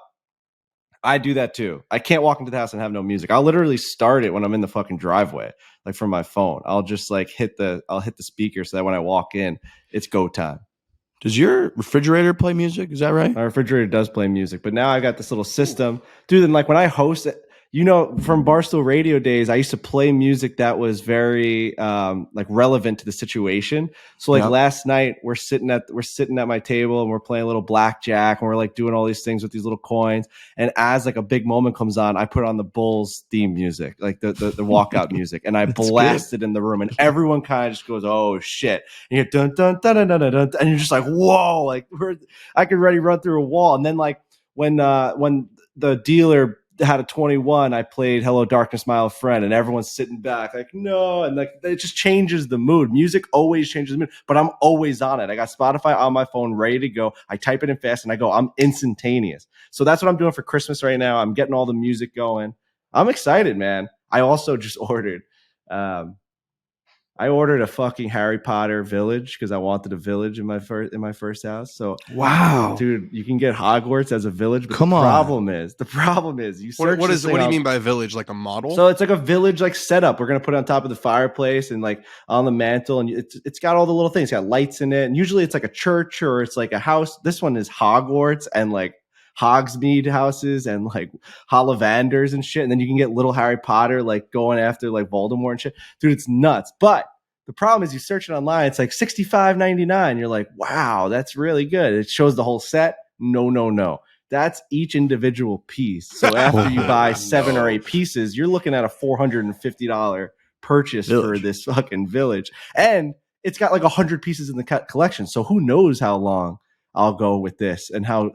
I do that too. I can't walk into the house and have no music. I'll literally start it when I'm in the fucking driveway, like from my phone. I'll just like hit the speaker so that when I walk in, it's go time. Does your refrigerator play music? Is that right? My refrigerator does play music, but now I got this little system, dude. And like when I host it, from Barstool Radio days, I used to play music that was very like relevant to the situation. So like last night, we're sitting at my table and we're playing a little blackjack and we're like doing all these things with these little coins. And as like a big moment comes on, I put on the Bulls theme music, like the walkout music, and I blast it in the room, and everyone kind of just goes, "Oh shit!" And you hear dun dun dun dun dun dun, and you're just like, "Whoa!" Like I could already run through a wall. And then like when the dealer had a 21, I played Hello Darkness, My Old Friend, and everyone's sitting back like, no. And like, it just changes the mood. Music always changes the mood, but I'm always on it. I got Spotify on my phone ready to go. I type it in fast and I go, I'm instantaneous. So that's what I'm doing for Christmas right now. I'm getting all the music going. I'm excited, man. I also just ordered, a fucking Harry Potter village because I wanted a village in my first house. So wow, dude, you can get Hogwarts as a village. But the problem is you search. What do you mean by a village? Like a model? So it's like a village like setup. We're gonna put it on top of the fireplace and like on the mantle, and it's got all the little things. It's got lights in it, and usually it's like a church or it's like a house. This one is Hogwarts and like Hogsmeade houses and like Hollivanders and shit. And then you can get little Harry Potter like going after like Voldemort and shit. Dude, it's nuts. But the problem is you search it online, it's like $65.99. You're like, wow, that's really good. It shows the whole set. No. That's each individual piece. So after you buy 7 or 8 pieces, you're looking at a $450 purchase for this fucking village. And it's got like 100 pieces in the collection. So who knows how long I'll go with this and how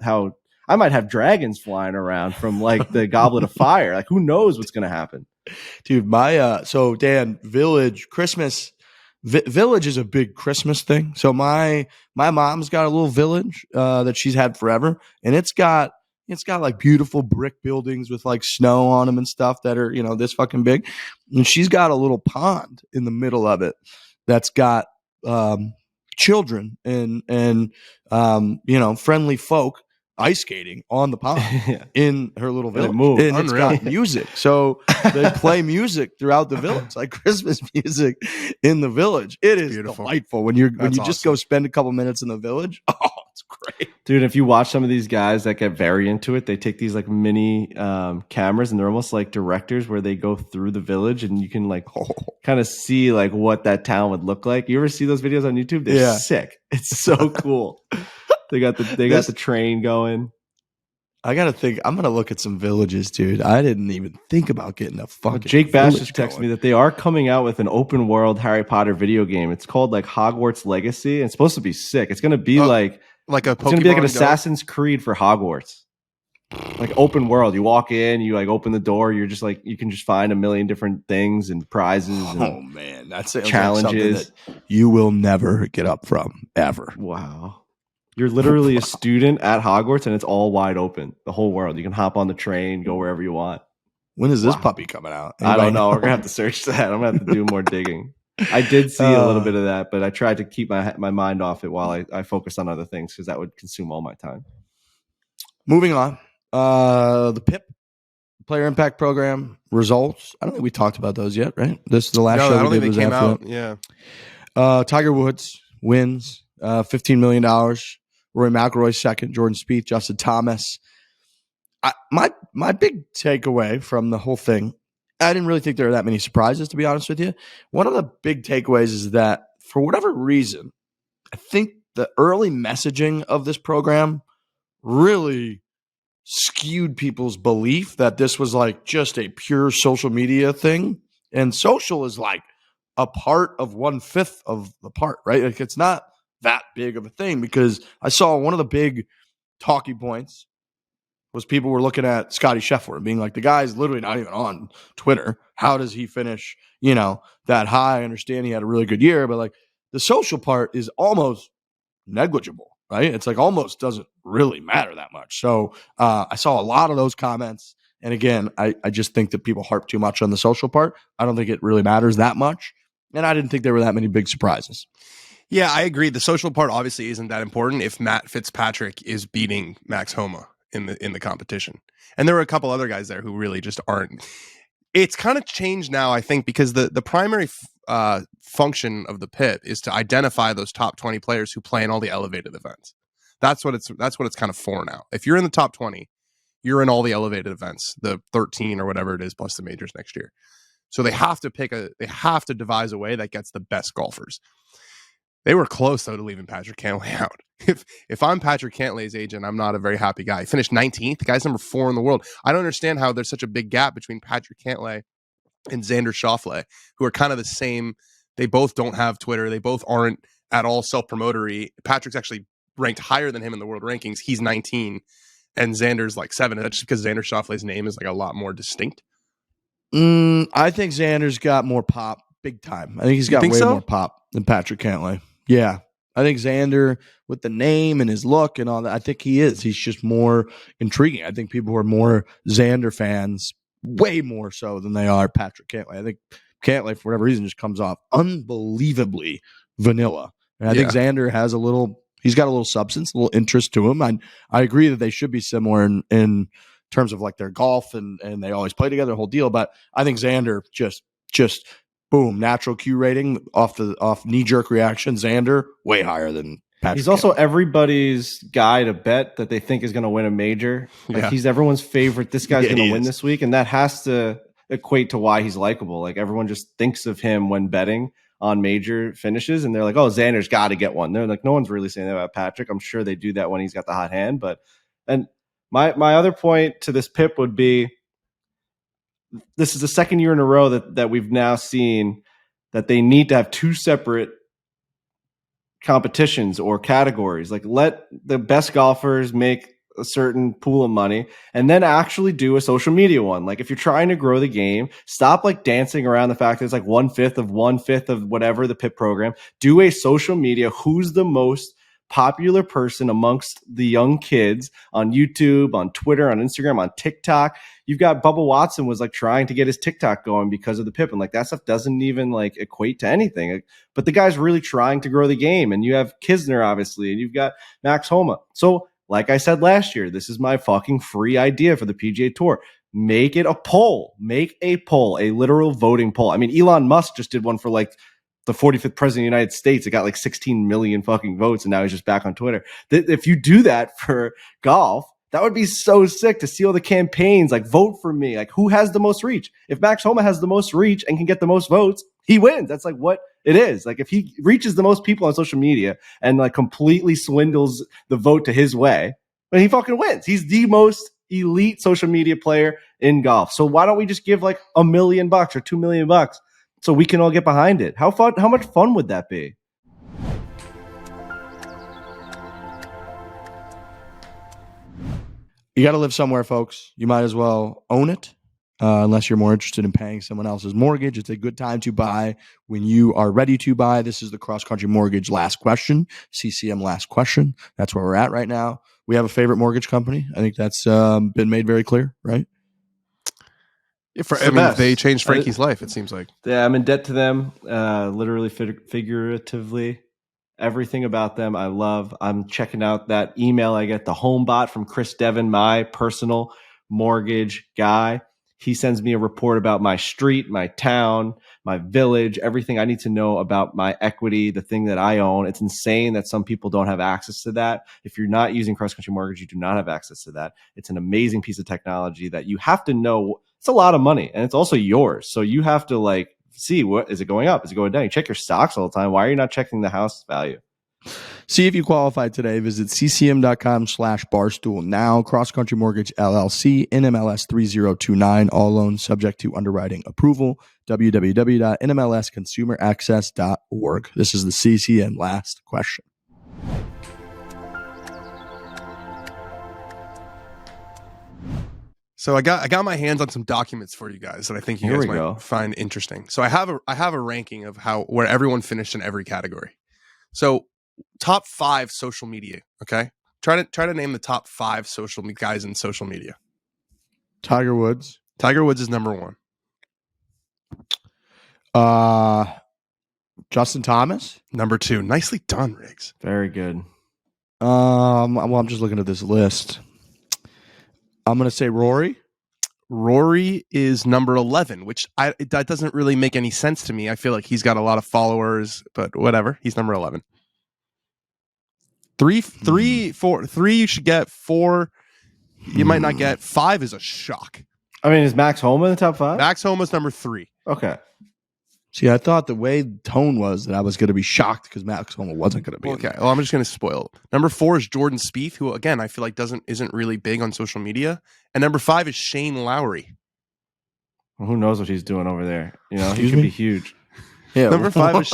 I might have dragons flying around from like the Goblet of Fire. Like who knows what's going to happen. Dude, so Dan, village Christmas, Village is a big Christmas thing. So my mom's got a little village that she's had forever, and it's got like beautiful brick buildings with like snow on them and stuff that are this fucking big, and she's got a little pond in the middle of it that's got children and friendly folk ice skating on the pond in her little village. And it's got music. So they play music throughout the village, like Christmas music in the village. It is beautiful. Delightful when you just go spend a couple minutes in the village. Oh, it's great. Dude, if you watch some of these guys that get very into it, they take these like mini cameras and they're almost like directors where they go through the village and you can like kind of see like what that town would look like. You ever see those videos on YouTube? They're sick. It's so cool. They got the train going. I gotta think. I'm gonna look at some villages, dude. I didn't even think about getting a fucking. Jake Bass just texted me that they are coming out with an open world Harry Potter video game. It's called like Hogwarts Legacy. And it's supposed to be sick. It's gonna be like a Pokemon. It's gonna be like an Assassin's Creed for Hogwarts. Like open world. You walk in, you like open the door. You're just like you can just find a million different things and prizes. Oh man, that's challenges that you will never get up from ever. Wow. You're literally a student at Hogwarts, and it's all wide open. The whole world. You can hop on the train, go wherever you want. When is this puppy coming out? I don't know. We're gonna have to search that. I'm gonna have to do more digging. I did see a little bit of that, but I tried to keep my mind off it while I focused on other things because that would consume all my time. Moving on, the PIP Player Impact Program results. I don't think we talked about those yet, right? This is the last show we did was after that. Yeah. Tiger Woods wins $15 million. Rory McIlroy second, Jordan Spieth, Justin Thomas. My big takeaway from the whole thing, I didn't really think there were that many surprises, to be honest with you. One of the big takeaways is that for whatever reason, I think the early messaging of this program really skewed people's belief that this was like just a pure social media thing. And social is like a part of 1/5 of the part, right? Like it's not that big of a thing because I saw one of the big talking points was people were looking at Scotty Scheffler and being like, the guy's literally not even on Twitter. How does he finish, that high? I understand he had a really good year, but like the social part is almost negligible, right? It's like almost doesn't really matter that much. So I saw a lot of those comments. And again, I just think that people harp too much on the social part. I don't think it really matters that much. And I didn't think there were that many big surprises. Yeah, I agree. The social part obviously isn't that important if Matt Fitzpatrick is beating Max Homa in the competition. And there were a couple other guys there who really just aren't. It's kind of changed now, I think, because the primary function of the PIP is to identify those top 20 players who play in all the elevated events. That's what it's kind of for now. If you're in the top 20, you're in all the elevated events, the 13 or whatever it is plus the majors next year. So they have to devise a way that gets the best golfers. They were close, though, to leaving Patrick Cantlay out. If I'm Patrick Cantlay's agent, I'm not a very happy guy. He finished 19th. The guy's number 4 in the world. I don't understand how there's such a big gap between Patrick Cantlay and Xander Schauffele, who are kind of the same. They both don't have Twitter. They both aren't at all self-promotory. Patrick's actually ranked higher than him in the world rankings. He's 19, and Xander's like 7. That's just because Xander Schauffele's name is like a lot more distinct. I think Xander's got more pop, big time. I think he's got way more pop than Patrick Cantlay. Yeah. I think Xander, with the name and his look and all that, I think he is. He's just more intriguing. I think people are more Xander fans, way more so than they are Patrick Cantlay. I think Cantlay, for whatever reason, just comes off unbelievably vanilla. And I think Xander has he's got a little substance, a little interest to him. I agree that they should be similar in terms of like their golf and they always play together, the whole deal. But I think Xander just boom, natural Q rating off knee-jerk reaction. Xander, way higher than Patrick. He's also everybody's guy to bet that they think is going to win a major. Like he's everyone's favorite. This guy's going to win this week. And that has to equate to why he's likable. Like everyone just thinks of him when betting on major finishes. And they're like, oh, Xander's got to get one. They're like, no one's really saying that about Patrick. I'm sure they do that when he's got the hot hand. And my other point to this PIP would be, this is the second year in a row that we've now seen that they need to have 2 separate competitions or categories. Like let the best golfers make a certain pool of money, and then actually do a social media one. Like if you're trying to grow the game, stop like dancing around the fact that it's like 1/5 of whatever the PIP program. Do a social media. Who's the most popular person amongst the young kids on YouTube, on Twitter, on Instagram, on TikTok? You've got Bubba Watson was like trying to get his TikTok going because of the PIP, and like that stuff doesn't even like equate to anything. But the guy's really trying to grow the game, and you have Kisner obviously, and you've got Max Homa. So like I said last year, this is my fucking free idea for the PGA Tour. Make it a poll. Make a poll, a literal voting poll. I mean, Elon Musk just did one for like the 45th president of the United States. It got like 16 million fucking votes, and now he's just back on Twitter. If you do that for golf, that would be so sick to see all the campaigns like vote for me. Like who has the most reach? If Max Homa has the most reach and can get the most votes, he wins. That's like what it is. Like if he reaches the most people on social media and like completely swindles the vote to his way, then he fucking wins. He's the most elite social media player in golf. So why don't we just give like $1 million or $2 million so we can all get behind it? How much fun would that be? You got to live somewhere, folks. You might as well own it, unless you're more interested in paying someone else's mortgage. It's a good time to buy when you are ready to buy. This is the CrossCountry Mortgage last question, CCM last question. That's where we're at right now. We have a favorite mortgage company. I think that's been made very clear, right? They changed Frankie's life, it seems like. Yeah, I'm in debt to them, literally, figuratively. Everything about them I love. I'm checking out that email I get, the home bot from Chris Devon, my personal mortgage guy. He sends me a report about my street, my town, my village, everything I need to know about my equity, the thing that I own. It's insane that some people don't have access to that. If you're not using CrossCountry Mortgage, you do not have access to that. It's an amazing piece of technology that you have to know. It's a lot of money, and it's also yours. So you have to like see, what is it going up? Is it going down? You check your stocks all the time. Why are you not checking the house value? See if you qualify today. Visit ccm.com/barstool now. CrossCountry Mortgage LLC, NMLS 3029. All loans subject to underwriting approval. www.nmlsconsumeraccess.org. This is the CCM last question. So I got my hands on some documents for you guys that I think you guys might find interesting. So I have a ranking of where everyone finished in every category. So top 5 social media. Okay, try to name the top 5 social guys in social media. Tiger Woods. Tiger Woods is number 1. Justin Thomas. Number 2. Nicely done, Riggs. Very good. Well, I'm just looking at this list. I'm going to say Rory. Rory is number 11, which that doesn't really make any sense to me. I feel like he's got a lot of followers, but whatever. He's number 11. 3, 4. 3 you should get. 4 you might not get. 5 is a shock. I mean, is Max Homa in the top 5? Max Homa's number 3. Okay. See, I thought the way the tone was that I was going to be shocked because Max Homa wasn't going to be. Okay, well, I'm just going to spoil it. Number 4 is Jordan Spieth, who again I feel like isn't really big on social media, and number 5 is Shane Lowry. Well, who knows what he's doing over there? You know, he could be huge. Yeah. Number 5 is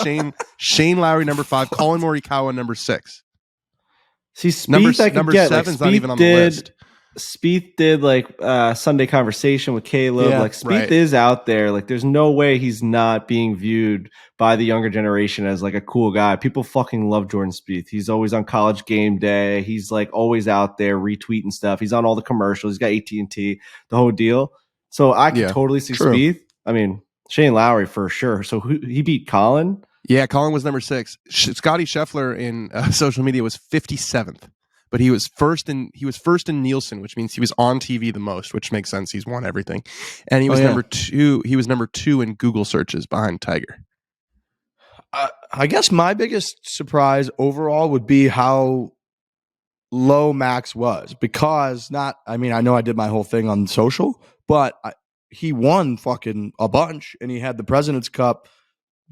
Shane Lowry. Number 5, Colin Morikawa. Number 6. See, Spieth, number 7's not even on the list. Spieth did like Sunday Conversation with Caleb. Yeah, like Spieth is out there. Like there's no way he's not being viewed by the younger generation as like a cool guy. People fucking love Jordan Spieth. He's always on College Game Day. He's like always out there retweeting stuff. He's on all the commercials. He's got AT&T, the whole deal. So I can totally see Spieth. I mean, Shane Lowry for sure. So he beat Colin? Yeah, Colin was number 6. Scotty Scheffler in social media was 57th. But he was first in Nielsen, which means he was on TV the most, which makes sense. He's won everything. And he was number 2. He was number 2 in Google searches behind Tiger. I guess my biggest surprise overall would be how low Max was, because I know I did my whole thing on social, but he won fucking a bunch, and he had the President's Cup.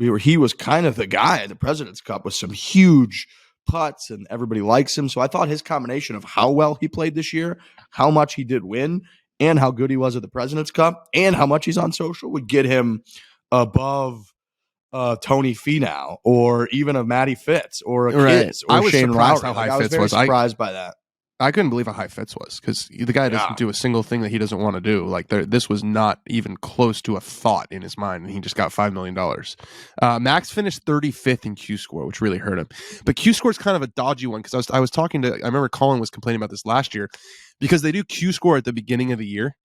He was kind of the guy at the President's Cup with some huge putts, and everybody likes him. So I thought his combination of how well he played this year, how much he did win, and how good he was at the President's Cup, and how much he's on social would get him above Tony Finau, or even a Matty Fitz, or a Kiz, or I was Shane surprised Lowry. how high I was Fitz very was. surprised by that. I couldn't believe how high Fitz was because the guy doesn't do a single thing that he doesn't want to do. Like this was not even close to a thought in his mind, and he just got $5 million. Max finished 35th in Q score, which really hurt him. But Q score is kind of a dodgy one because I was talking to. I remember Colin was complaining about this last year because they do Q score at the beginning of the year.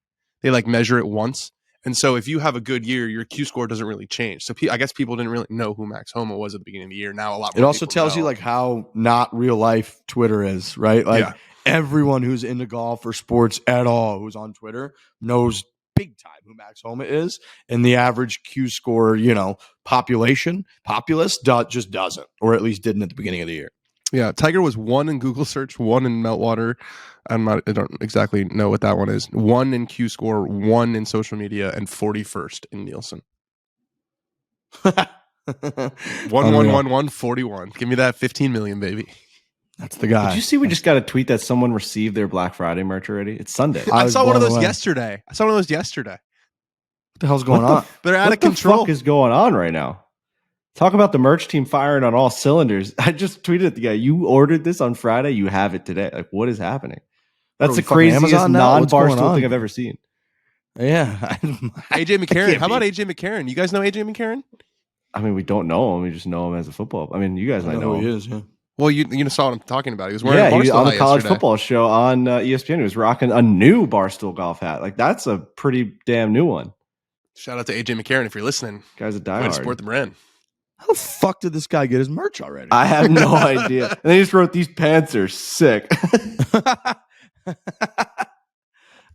They like measure it once. And so if you have a good year, your Q score doesn't really change. So I guess people didn't really know who Max Homa was at the beginning of the year. Now a lot more. It also tells you like how not real life Twitter is, right? Like everyone who's into golf or sports at all who's on Twitter knows big time who Max Homa is. And the average Q score, populace just doesn't, or at least didn't at the beginning of the year. Yeah, Tiger was 1 in Google search, 1 in Meltwater. I don't exactly know what that one is. 1 in Q score, 1 in social media, and 41st in Nielsen. 41. Give me that 15 million, baby. That's the guy. Did you see we just got a tweet that someone received their Black Friday merch already? It's Sunday. I saw one of those yesterday. What the hell's going on? They're out of control. What the fuck is going on right now? Talk about the merch team firing on all cylinders. I just tweeted at the guy, you ordered this on Friday, you have it today. Like, what is happening? That's the craziest non-Barstool thing I've ever seen. Yeah. AJ McCarron. How about AJ McCarron? You guys know AJ McCarron? I mean, we don't know him. We just know him as a football. I mean, you guys might know him. Who he is, yeah. Well, you saw what I'm talking about. He was wearing a Barstool on the college yesterday. football show on ESPN. He was rocking a new Barstool golf hat. Like, that's a pretty damn new one. Shout out to AJ McCarron if you're listening. Guy's a Way diehard. to support the brand. How the fuck did this guy get his merch already? I have no idea. And they just wrote, these pants are sick.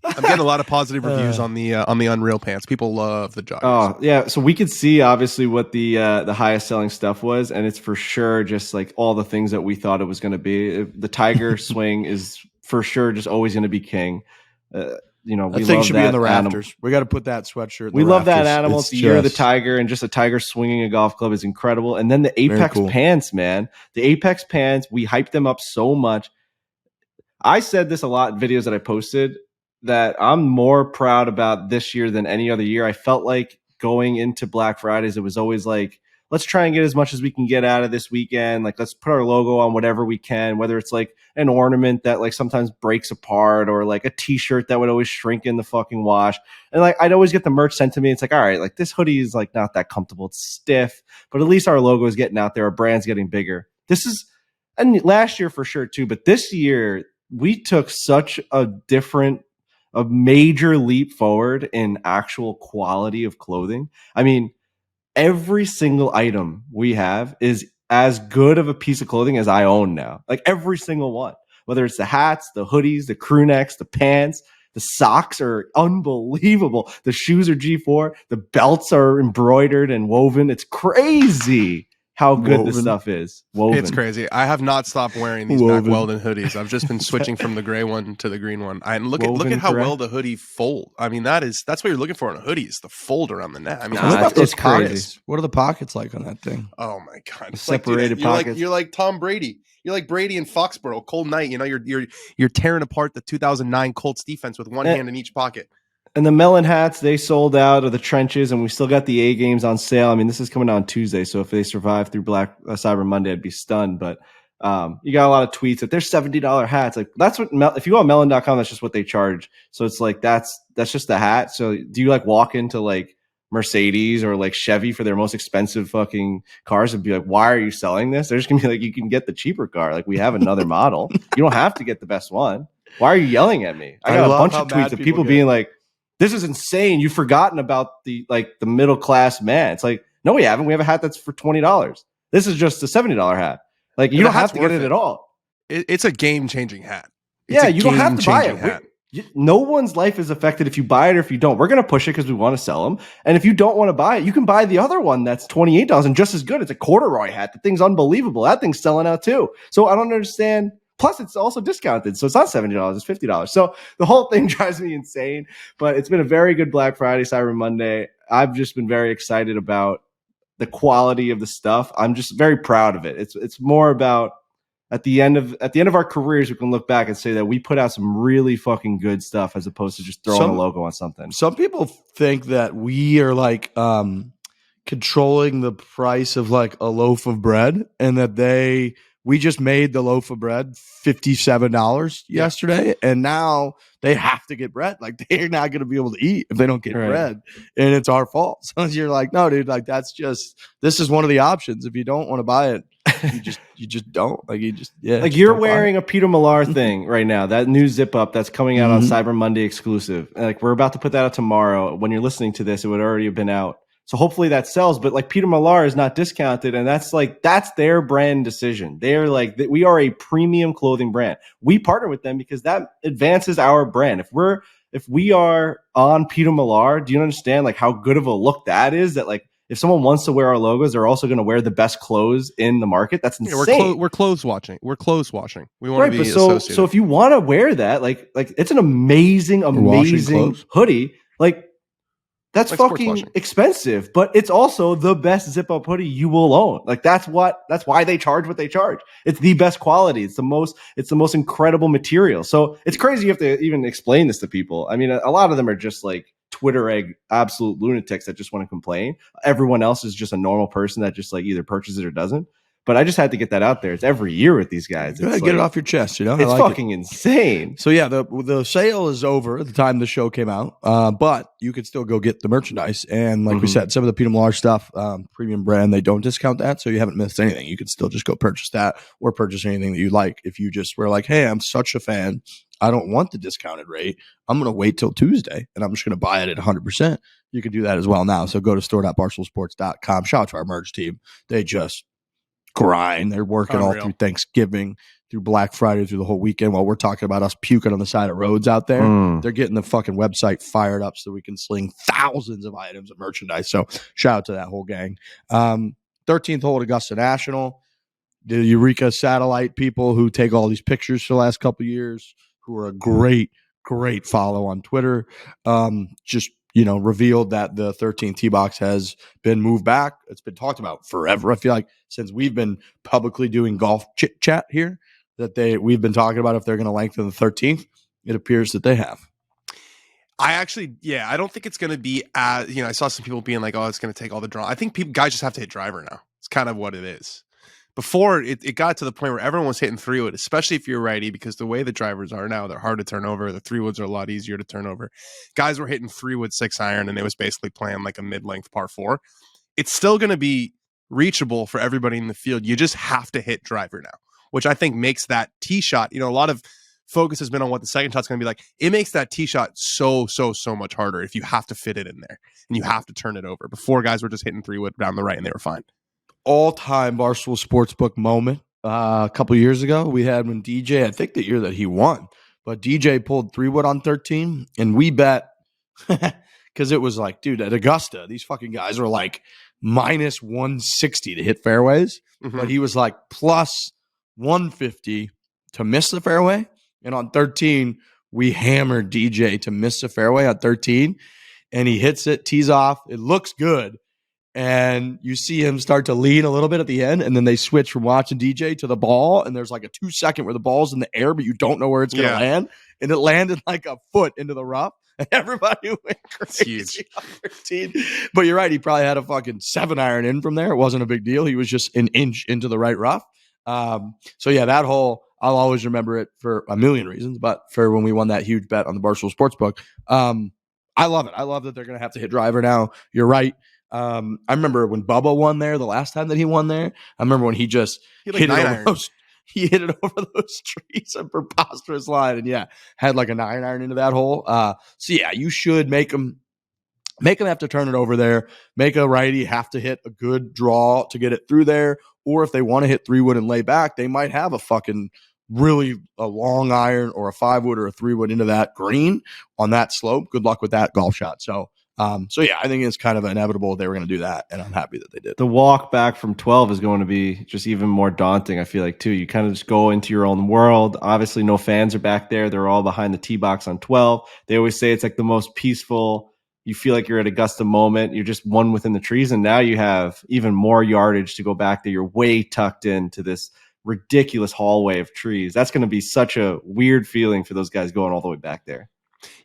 I'm getting a lot of positive reviews on the Unreal pants. People love the joggers. Oh yeah, so we could see obviously what the highest selling stuff was, and it's for sure just like all the things that we thought it was going to be. The Tiger swing is for sure just always going to be king. We think should be in the rafters. We got to put that sweatshirt. We love that animal. It's the year of the Tiger, and just a Tiger swinging a golf club is incredible. And then the Apex pants, man, the Apex pants, we hyped them up so much. I said this a lot in videos that I posted, that I'm more proud about this year than any other year. I felt like going into Black Fridays, it was always like, let's try and get as much as we can get out of this weekend. Like, let's put our logo on whatever we can, whether it's like an ornament that like sometimes breaks apart, or like a t-shirt that would always shrink in the fucking wash. And like, I'd always get the merch sent to me. It's like, all right, like this hoodie is like not that comfortable. It's stiff, but at least our logo is getting out there. Our brand's getting bigger. And last year for sure too, but this year we took such a major leap forward in actual quality of clothing. I mean, every single item we have is as good of a piece of clothing as I own now. Like every single one, whether it's the hats, the hoodies, the crew necks, the pants, the socks are unbelievable. The shoes are G4. The belts are embroidered and woven. It's crazy how good this stuff is. Woven. It's crazy. I have not stopped wearing these Mack Weldon hoodies. I've just been switching from the gray one to the green one. And look at how well the hoodie fold. I mean, that's what you're looking for in a hoodie, is the fold around the neck. I mean, what about those crazy. pockets? What are the pockets like on that thing? Oh my god, it's separated pockets. You're like Tom Brady. You're like Brady in Foxborough, cold night. You're tearing apart the 2009 Colts defense with one hand in each pocket. And the melon hats, they sold out of the trenches, and we still got the A games on sale. I mean, this is coming out on Tuesday, so if they survive through Black Cyber Monday, I'd be stunned. But you got a lot of tweets that they're $70 hats. Like, that's what if you go on melon.com, that's just what they charge. So it's like that's just the hat. So do you like walk into like Mercedes or like Chevy for their most expensive fucking cars and be like, why are you selling this? They're just gonna be like, you can get the cheaper car. Like, we have another model. You don't have to get the best one. Why are you yelling at me? I got a bunch of tweets of people being like, this is insane. You've forgotten about the middle class man. It's like, no, we haven't. We have a hat that's for $20. This is just a $70 hat. Like, you don't have to get it at all. It's a game changing hat. You don't have to buy it. No one's life is affected if you buy it or if you don't. We're going to push it because we want to sell them. And if you don't want to buy it, you can buy the other one that's $28 and just as good. It's a corduroy hat. The thing's unbelievable. That thing's selling out too. So I don't understand. Plus, it's also discounted. So it's not $70, it's $50. So the whole thing drives me insane. But it's been a very good Black Friday, Cyber Monday. I've just been very excited about the quality of the stuff. I'm just very proud of it. It's more about at the end of our careers, we can look back and say that we put out some really fucking good stuff as opposed to just throwing a logo on something. Some people think that we are like controlling the price of like a loaf of bread, and that they we just made the loaf of bread $57 yesterday, and now they have to get bread. Like, they're not going to be able to eat if they don't get bread, and it's our fault. So you're like, no, dude, like this is one of the options. If you don't want to buy it, you just don't. Like, like you're wearing a Peter Millar thing right now, that new zip up that's coming out on Cyber Monday exclusive. And like, we're about to put that out tomorrow. When you're listening to this, it would already have been out. So hopefully that sells, but like Peter Millar is not discounted, and that's their brand decision. They're like, we are a premium clothing brand. We partner with them because that advances our brand. If we are on Peter Millar, do you understand like how good of a look that is? That like, if someone wants to wear our logos, they're also going to wear the best clothes in the market. That's insane. Yeah, we're clothes washing. We're clothes washing. We want to be associated. So if you want to wear that, like it's an amazing hoodie. Like, that's like fucking expensive, but it's also the best zip up hoodie you will own. Like, that's why they charge what they charge. It's the best quality. It's the most incredible material. So it's crazy you have to even explain this to people. I mean, a lot of them are just like Twitter egg absolute lunatics that just want to complain. Everyone else is just a normal person that just like either purchases it or doesn't. But I just had to get that out there. It's every year with these guys. Get it off your chest, you know? It's fucking insane. So yeah, the sale is over at the time the show came out, but you could still go get the merchandise. And like we said, some of the Peter Millar stuff, premium brand, they don't discount that, so you haven't missed anything. You can still just go purchase that or purchase anything that you like. If you just were like, hey, I'm such a fan, I don't want the discounted rate, I'm going to wait till Tuesday, and I'm just going to buy it at 100%. You can do that as well now. So go to store.barstoolsports.com. Shout out to our merge team. They just grind. They're working all through Thanksgiving, through Black Friday, through the whole weekend while we're talking about us puking on the side of roads out there. They're getting the fucking website fired up so we can sling thousands of items of merchandise. So shout out to that whole gang. 13th hole at Augusta National. The Eureka satellite people who take all these pictures for the last couple of years, who are a great follow on Twitter. Just revealed that the 13th tee box has been moved back. It's been talked about forever. I feel like since we've been publicly doing golf chit chat here, that we've been talking about if they're going to lengthen the 13th. It appears that they have. I don't think it's going to be as, I saw some people being like, oh, it's going to take all the draw. I think guys just have to hit driver now. It's kind of what it is. Before it got to the point where everyone was hitting 3-wood, especially if you're righty, because the way the drivers are now, they're hard to turn over. The 3-woods are a lot easier to turn over. Guys were hitting 3-wood 6-iron, and it was basically playing like a mid-length par 4. It's still going to be reachable for everybody in the field. You just have to hit driver now, which I think makes that tee shot, a lot of focus has been on what the second shot's going to be like. It makes that tee shot so much harder if you have to fit it in there and you have to turn it over. Before, guys were just hitting 3-wood down the right and they were fine. All-time Barstool Sportsbook moment a couple years ago we had when DJ, I think the year that he won, but DJ pulled 3-wood on 13, and we bet because it was like, dude, at Augusta, these fucking guys were like minus 160 to hit fairways, but he was like plus 150 to miss the fairway, and on 13 we hammered DJ to miss the fairway on 13, and he hits it, tees off, it looks good. And you see him start to lean a little bit at the end, and then they switch from watching DJ to the ball, and there's like a 2-second where the ball's in the air, but you don't know where it's going to land, and it landed like a foot into the rough, and everybody went crazy on 13. But you're right, he probably had a fucking 7-iron in from there. It wasn't a big deal. He was just an inch into the right rough. So yeah, that hole, I'll always remember it for a million reasons, but for when we won that huge bet on the Barstool Sportsbook, I love it. I love that they're going to have to hit driver now. You're right. I remember when Bubba won there, the last time that he won there. I remember when he just hit it over those trees, a preposterous line, and had like a 9-iron into that hole. So yeah, you should make them have to turn it over there. Make a righty have to hit a good draw to get it through there, or if they want to hit 3-wood and lay back, they might have a fucking really a long iron or a 5-wood or a 3-wood into that green on that slope. Good luck with that golf shot. So yeah, I think it's kind of inevitable they were going to do that, and I'm happy that they did. The walk back from 12 is going to be just even more daunting, I feel like, too. You kind of just go into your own world. Obviously, no fans are back there. They're all behind the tee box on 12. They always say it's like the most peaceful. You feel like you're at Augusta moment. You're just one within the trees, and now you have even more yardage to go back there. You're way tucked into this ridiculous hallway of trees. That's going to be such a weird feeling for those guys going all the way back there.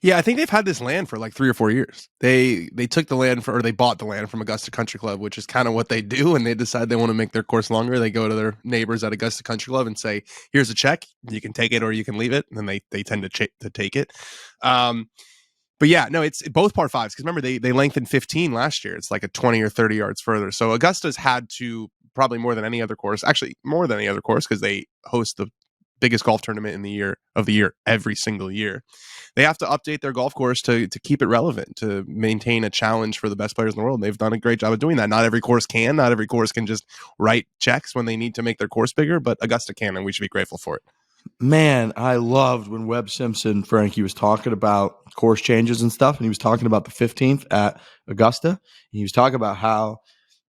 Yeah, I think they've had this land for like 3 or 4 years. They took the land or they bought the land from Augusta Country Club, which is kind of what they do. And they decide they want to make their course longer. They go to their neighbors at Augusta Country Club and say, "Here's a check. You can take it or you can leave it." And then they tend to take it. But yeah, no, it's both par fives because remember they lengthened 15 last year. It's like a 20 or 30 yards further. So Augusta's had to probably more than any other course, actually more than any other course because they host the biggest golf tournament in the year every single year. They have to update their golf course to keep it relevant, to maintain a challenge for the best players in the world. And they've done a great job of doing that. Not every course can. Not every course can just write checks when they need to make their course bigger, but Augusta can, and we should be grateful for it. Man, I loved when Webb Simpson, Frankie, was talking about course changes and stuff, and he was talking about the 15th at Augusta. And he was talking about how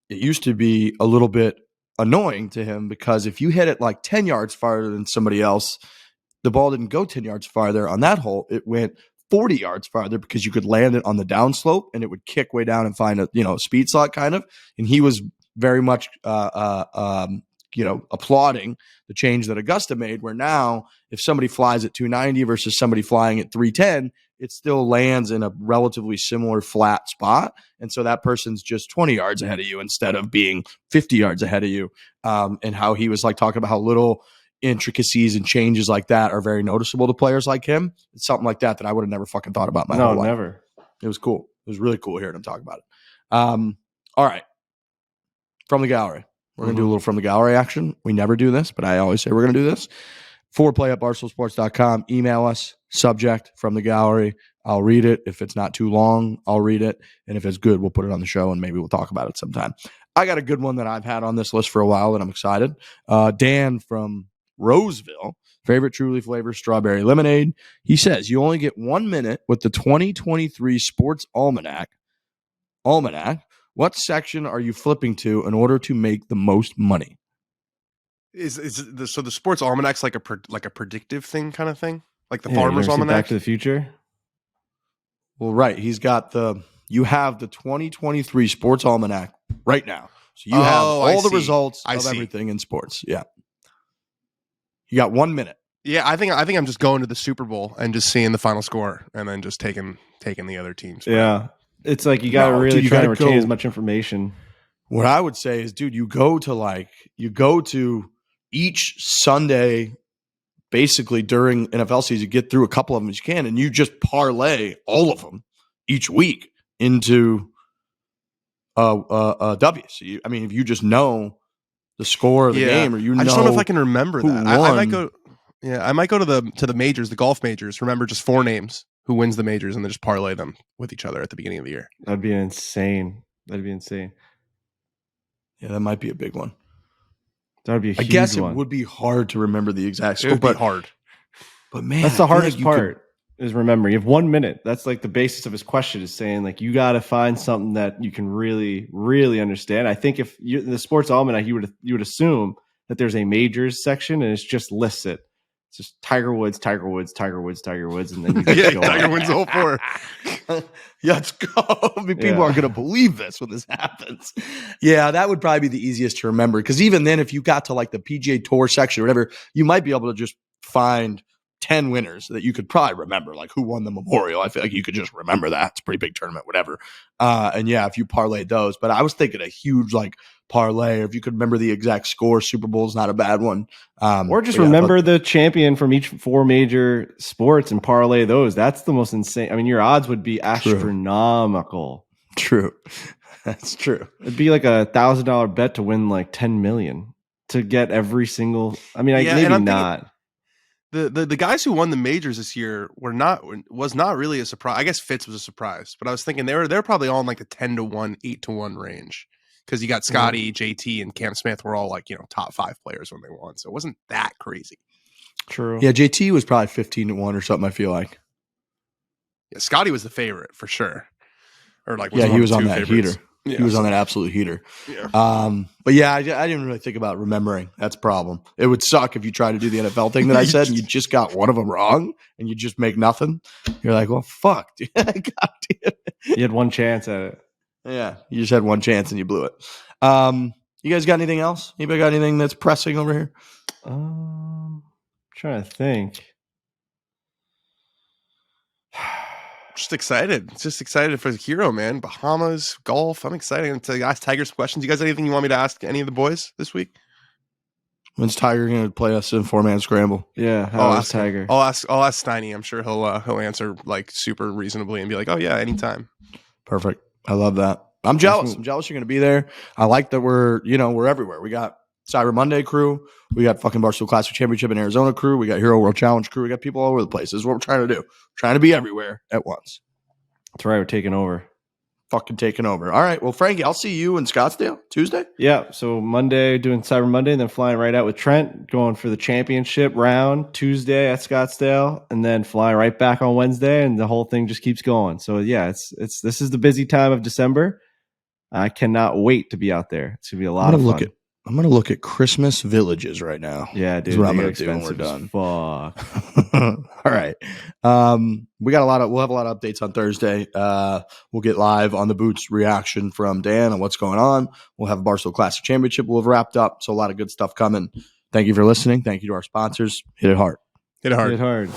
it used to be a little bit annoying to him because if you hit it like 10 yards farther than somebody else, the ball didn't go 10 yards farther on that hole. It went 40 yards farther because you could land it on the downslope and it would kick way down and find a speed slot kind of. And he was very much applauding the change that Augusta made, where now if somebody flies at 290 versus somebody flying at 310, it still lands in a relatively similar flat spot. And so that person's just 20 yards ahead of you instead of being 50 yards ahead of you. And how he was like talking about how little intricacies and changes like that are very noticeable to players like him. It's something like that I would have never fucking thought about my whole life. Never. It was cool. It was really cool hearing him talk about it. All right. From the gallery. We're going to do a little from the gallery action. We never do this, but I always say we're going to do this. Foreplay at barstoolsports.com. Email us, subject from the gallery. I'll read it. If it's not too long, I'll read it. And if it's good, we'll put it on the show and maybe we'll talk about it sometime. I got a good one that I've had on this list for a while and I'm excited. Dan from Roseville, favorite truly flavor, strawberry lemonade. He says, you only get 1 minute with the 2023 Sports Almanac. What section are you flipping to in order to make the most money? So the Sports Almanac's like a predictive thing kind of thing? Like the Yeah, Farmer's you ever seen Almanac? Back to the Future? Well, right. You have the 2023 Sports Almanac right now. So you have all the results of everything in sports. Yeah. You got 1 minute. Yeah, I think I'm just going to the Super Bowl and just seeing the final score and then just taking the other teams. Yeah. It's like you got to really try to retain as much information. What I would say is, dude, you go to each Sunday, basically during NFL season, get through a couple of them as you can, and you just parlay all of them each week into a W. So if you just know the score of the game, or I just don't know if I can remember that. I might go. Yeah, I might go to the majors, the golf majors. Remember just 4 names who wins the majors, and then just parlay them with each other at the beginning of the year. That'd be insane. Yeah, that might be a big one. That would be a huge one. I guess it would be hard to remember the exact score. It would be hard. But man, that's the hardest part is remembering. You have 1 minute. That's like the basis of his question is saying like you got to find something that you can really, really understand. I think if the Sports Almanac, you would assume that there's a majors section and it's just lists it. It's just Tiger Woods, and then you just go Tiger on. wins the whole 4. Let's go. People aren't going to believe this when this happens. Yeah, that would probably be the easiest to remember. Because even then, if you got to like the PGA Tour section or whatever, you might be able to just find 10 winners that you could probably remember, like who won the Memorial. I feel like you could just remember that. It's a pretty big tournament, whatever. And yeah, if you parlayed those. But I was thinking a huge like parlay, or if you could remember the exact score, Super Bowl is not a bad one. Or just remember the champion from each 4 major sports and parlay those. That's the most insane. I mean, your odds would be astronomical. True. That's true. It'd be like $1,000 bet to win like 10 million to get every single. I mean, maybe not. The guys who won the majors this year was not really a surprise. I guess Fitz was a surprise, but I was thinking they're probably all in like the 10-1, 8-1 range. Because you got Scotty, JT, and Cam Smith were all like, top 5 players when they won. So it wasn't that crazy. True. Yeah, JT was probably 15-1 or something, I feel like. Yeah, Scotty was the favorite for sure. Or like, he was on that favorites. heater. Yeah, he was on that absolute heater. Yeah. But yeah, I didn't really think about remembering. That's a problem. It would suck if you try to do the NFL thing that I said and you just got one of them wrong and you just make nothing. You're like, well, fuck, dude. God damn it. You had one chance at it. Yeah, you just had one chance and you blew it. You guys got anything else? Anybody got anything that's pressing over here? I'm trying to think. Just excited. Just excited for the hero, man. Bahamas, golf. I'm excited to ask Tiger some questions. You guys have anything you want me to ask any of the boys this week? When's Tiger going to play us in 4-man scramble? Yeah, I'll how is ask him. Tiger? I'll ask Steiny. I'm sure he'll answer like super reasonably and be like, "Oh yeah, anytime." Perfect. I love that. I'm jealous. I'm jealous you're going to be there. I like that we're everywhere. We got Cyber Monday crew. We got fucking Barstool Classic Championship in Arizona crew. We got Hero World Challenge crew. We got people all over the place. This is what we're trying to do. Trying to be everywhere at once. That's right. We're taking over. Fucking taking over. All right. Well, Frankie, I'll see you in Scottsdale Tuesday. Yeah. So Monday doing Cyber Monday, and then flying right out with Trent, going for the championship round Tuesday at Scottsdale, and then flying right back on Wednesday, and the whole thing just keeps going. So yeah, it's this is the busy time of December. I cannot wait to be out there. It's gonna be a lot of fun. I'm going to look at Christmas villages right now. Yeah, dude. Is what I'm they going get to do when we're expensive done. as Fuck. All right. We'll have a lot of updates on Thursday. We'll get live on the Boots reaction from Dan on what's going on. We'll have a Barstool Classic Championship. We'll have wrapped up. So a lot of good stuff coming. Thank you for listening. Thank you to our sponsors. Hit it hard. Hit it hard. Hit it hard.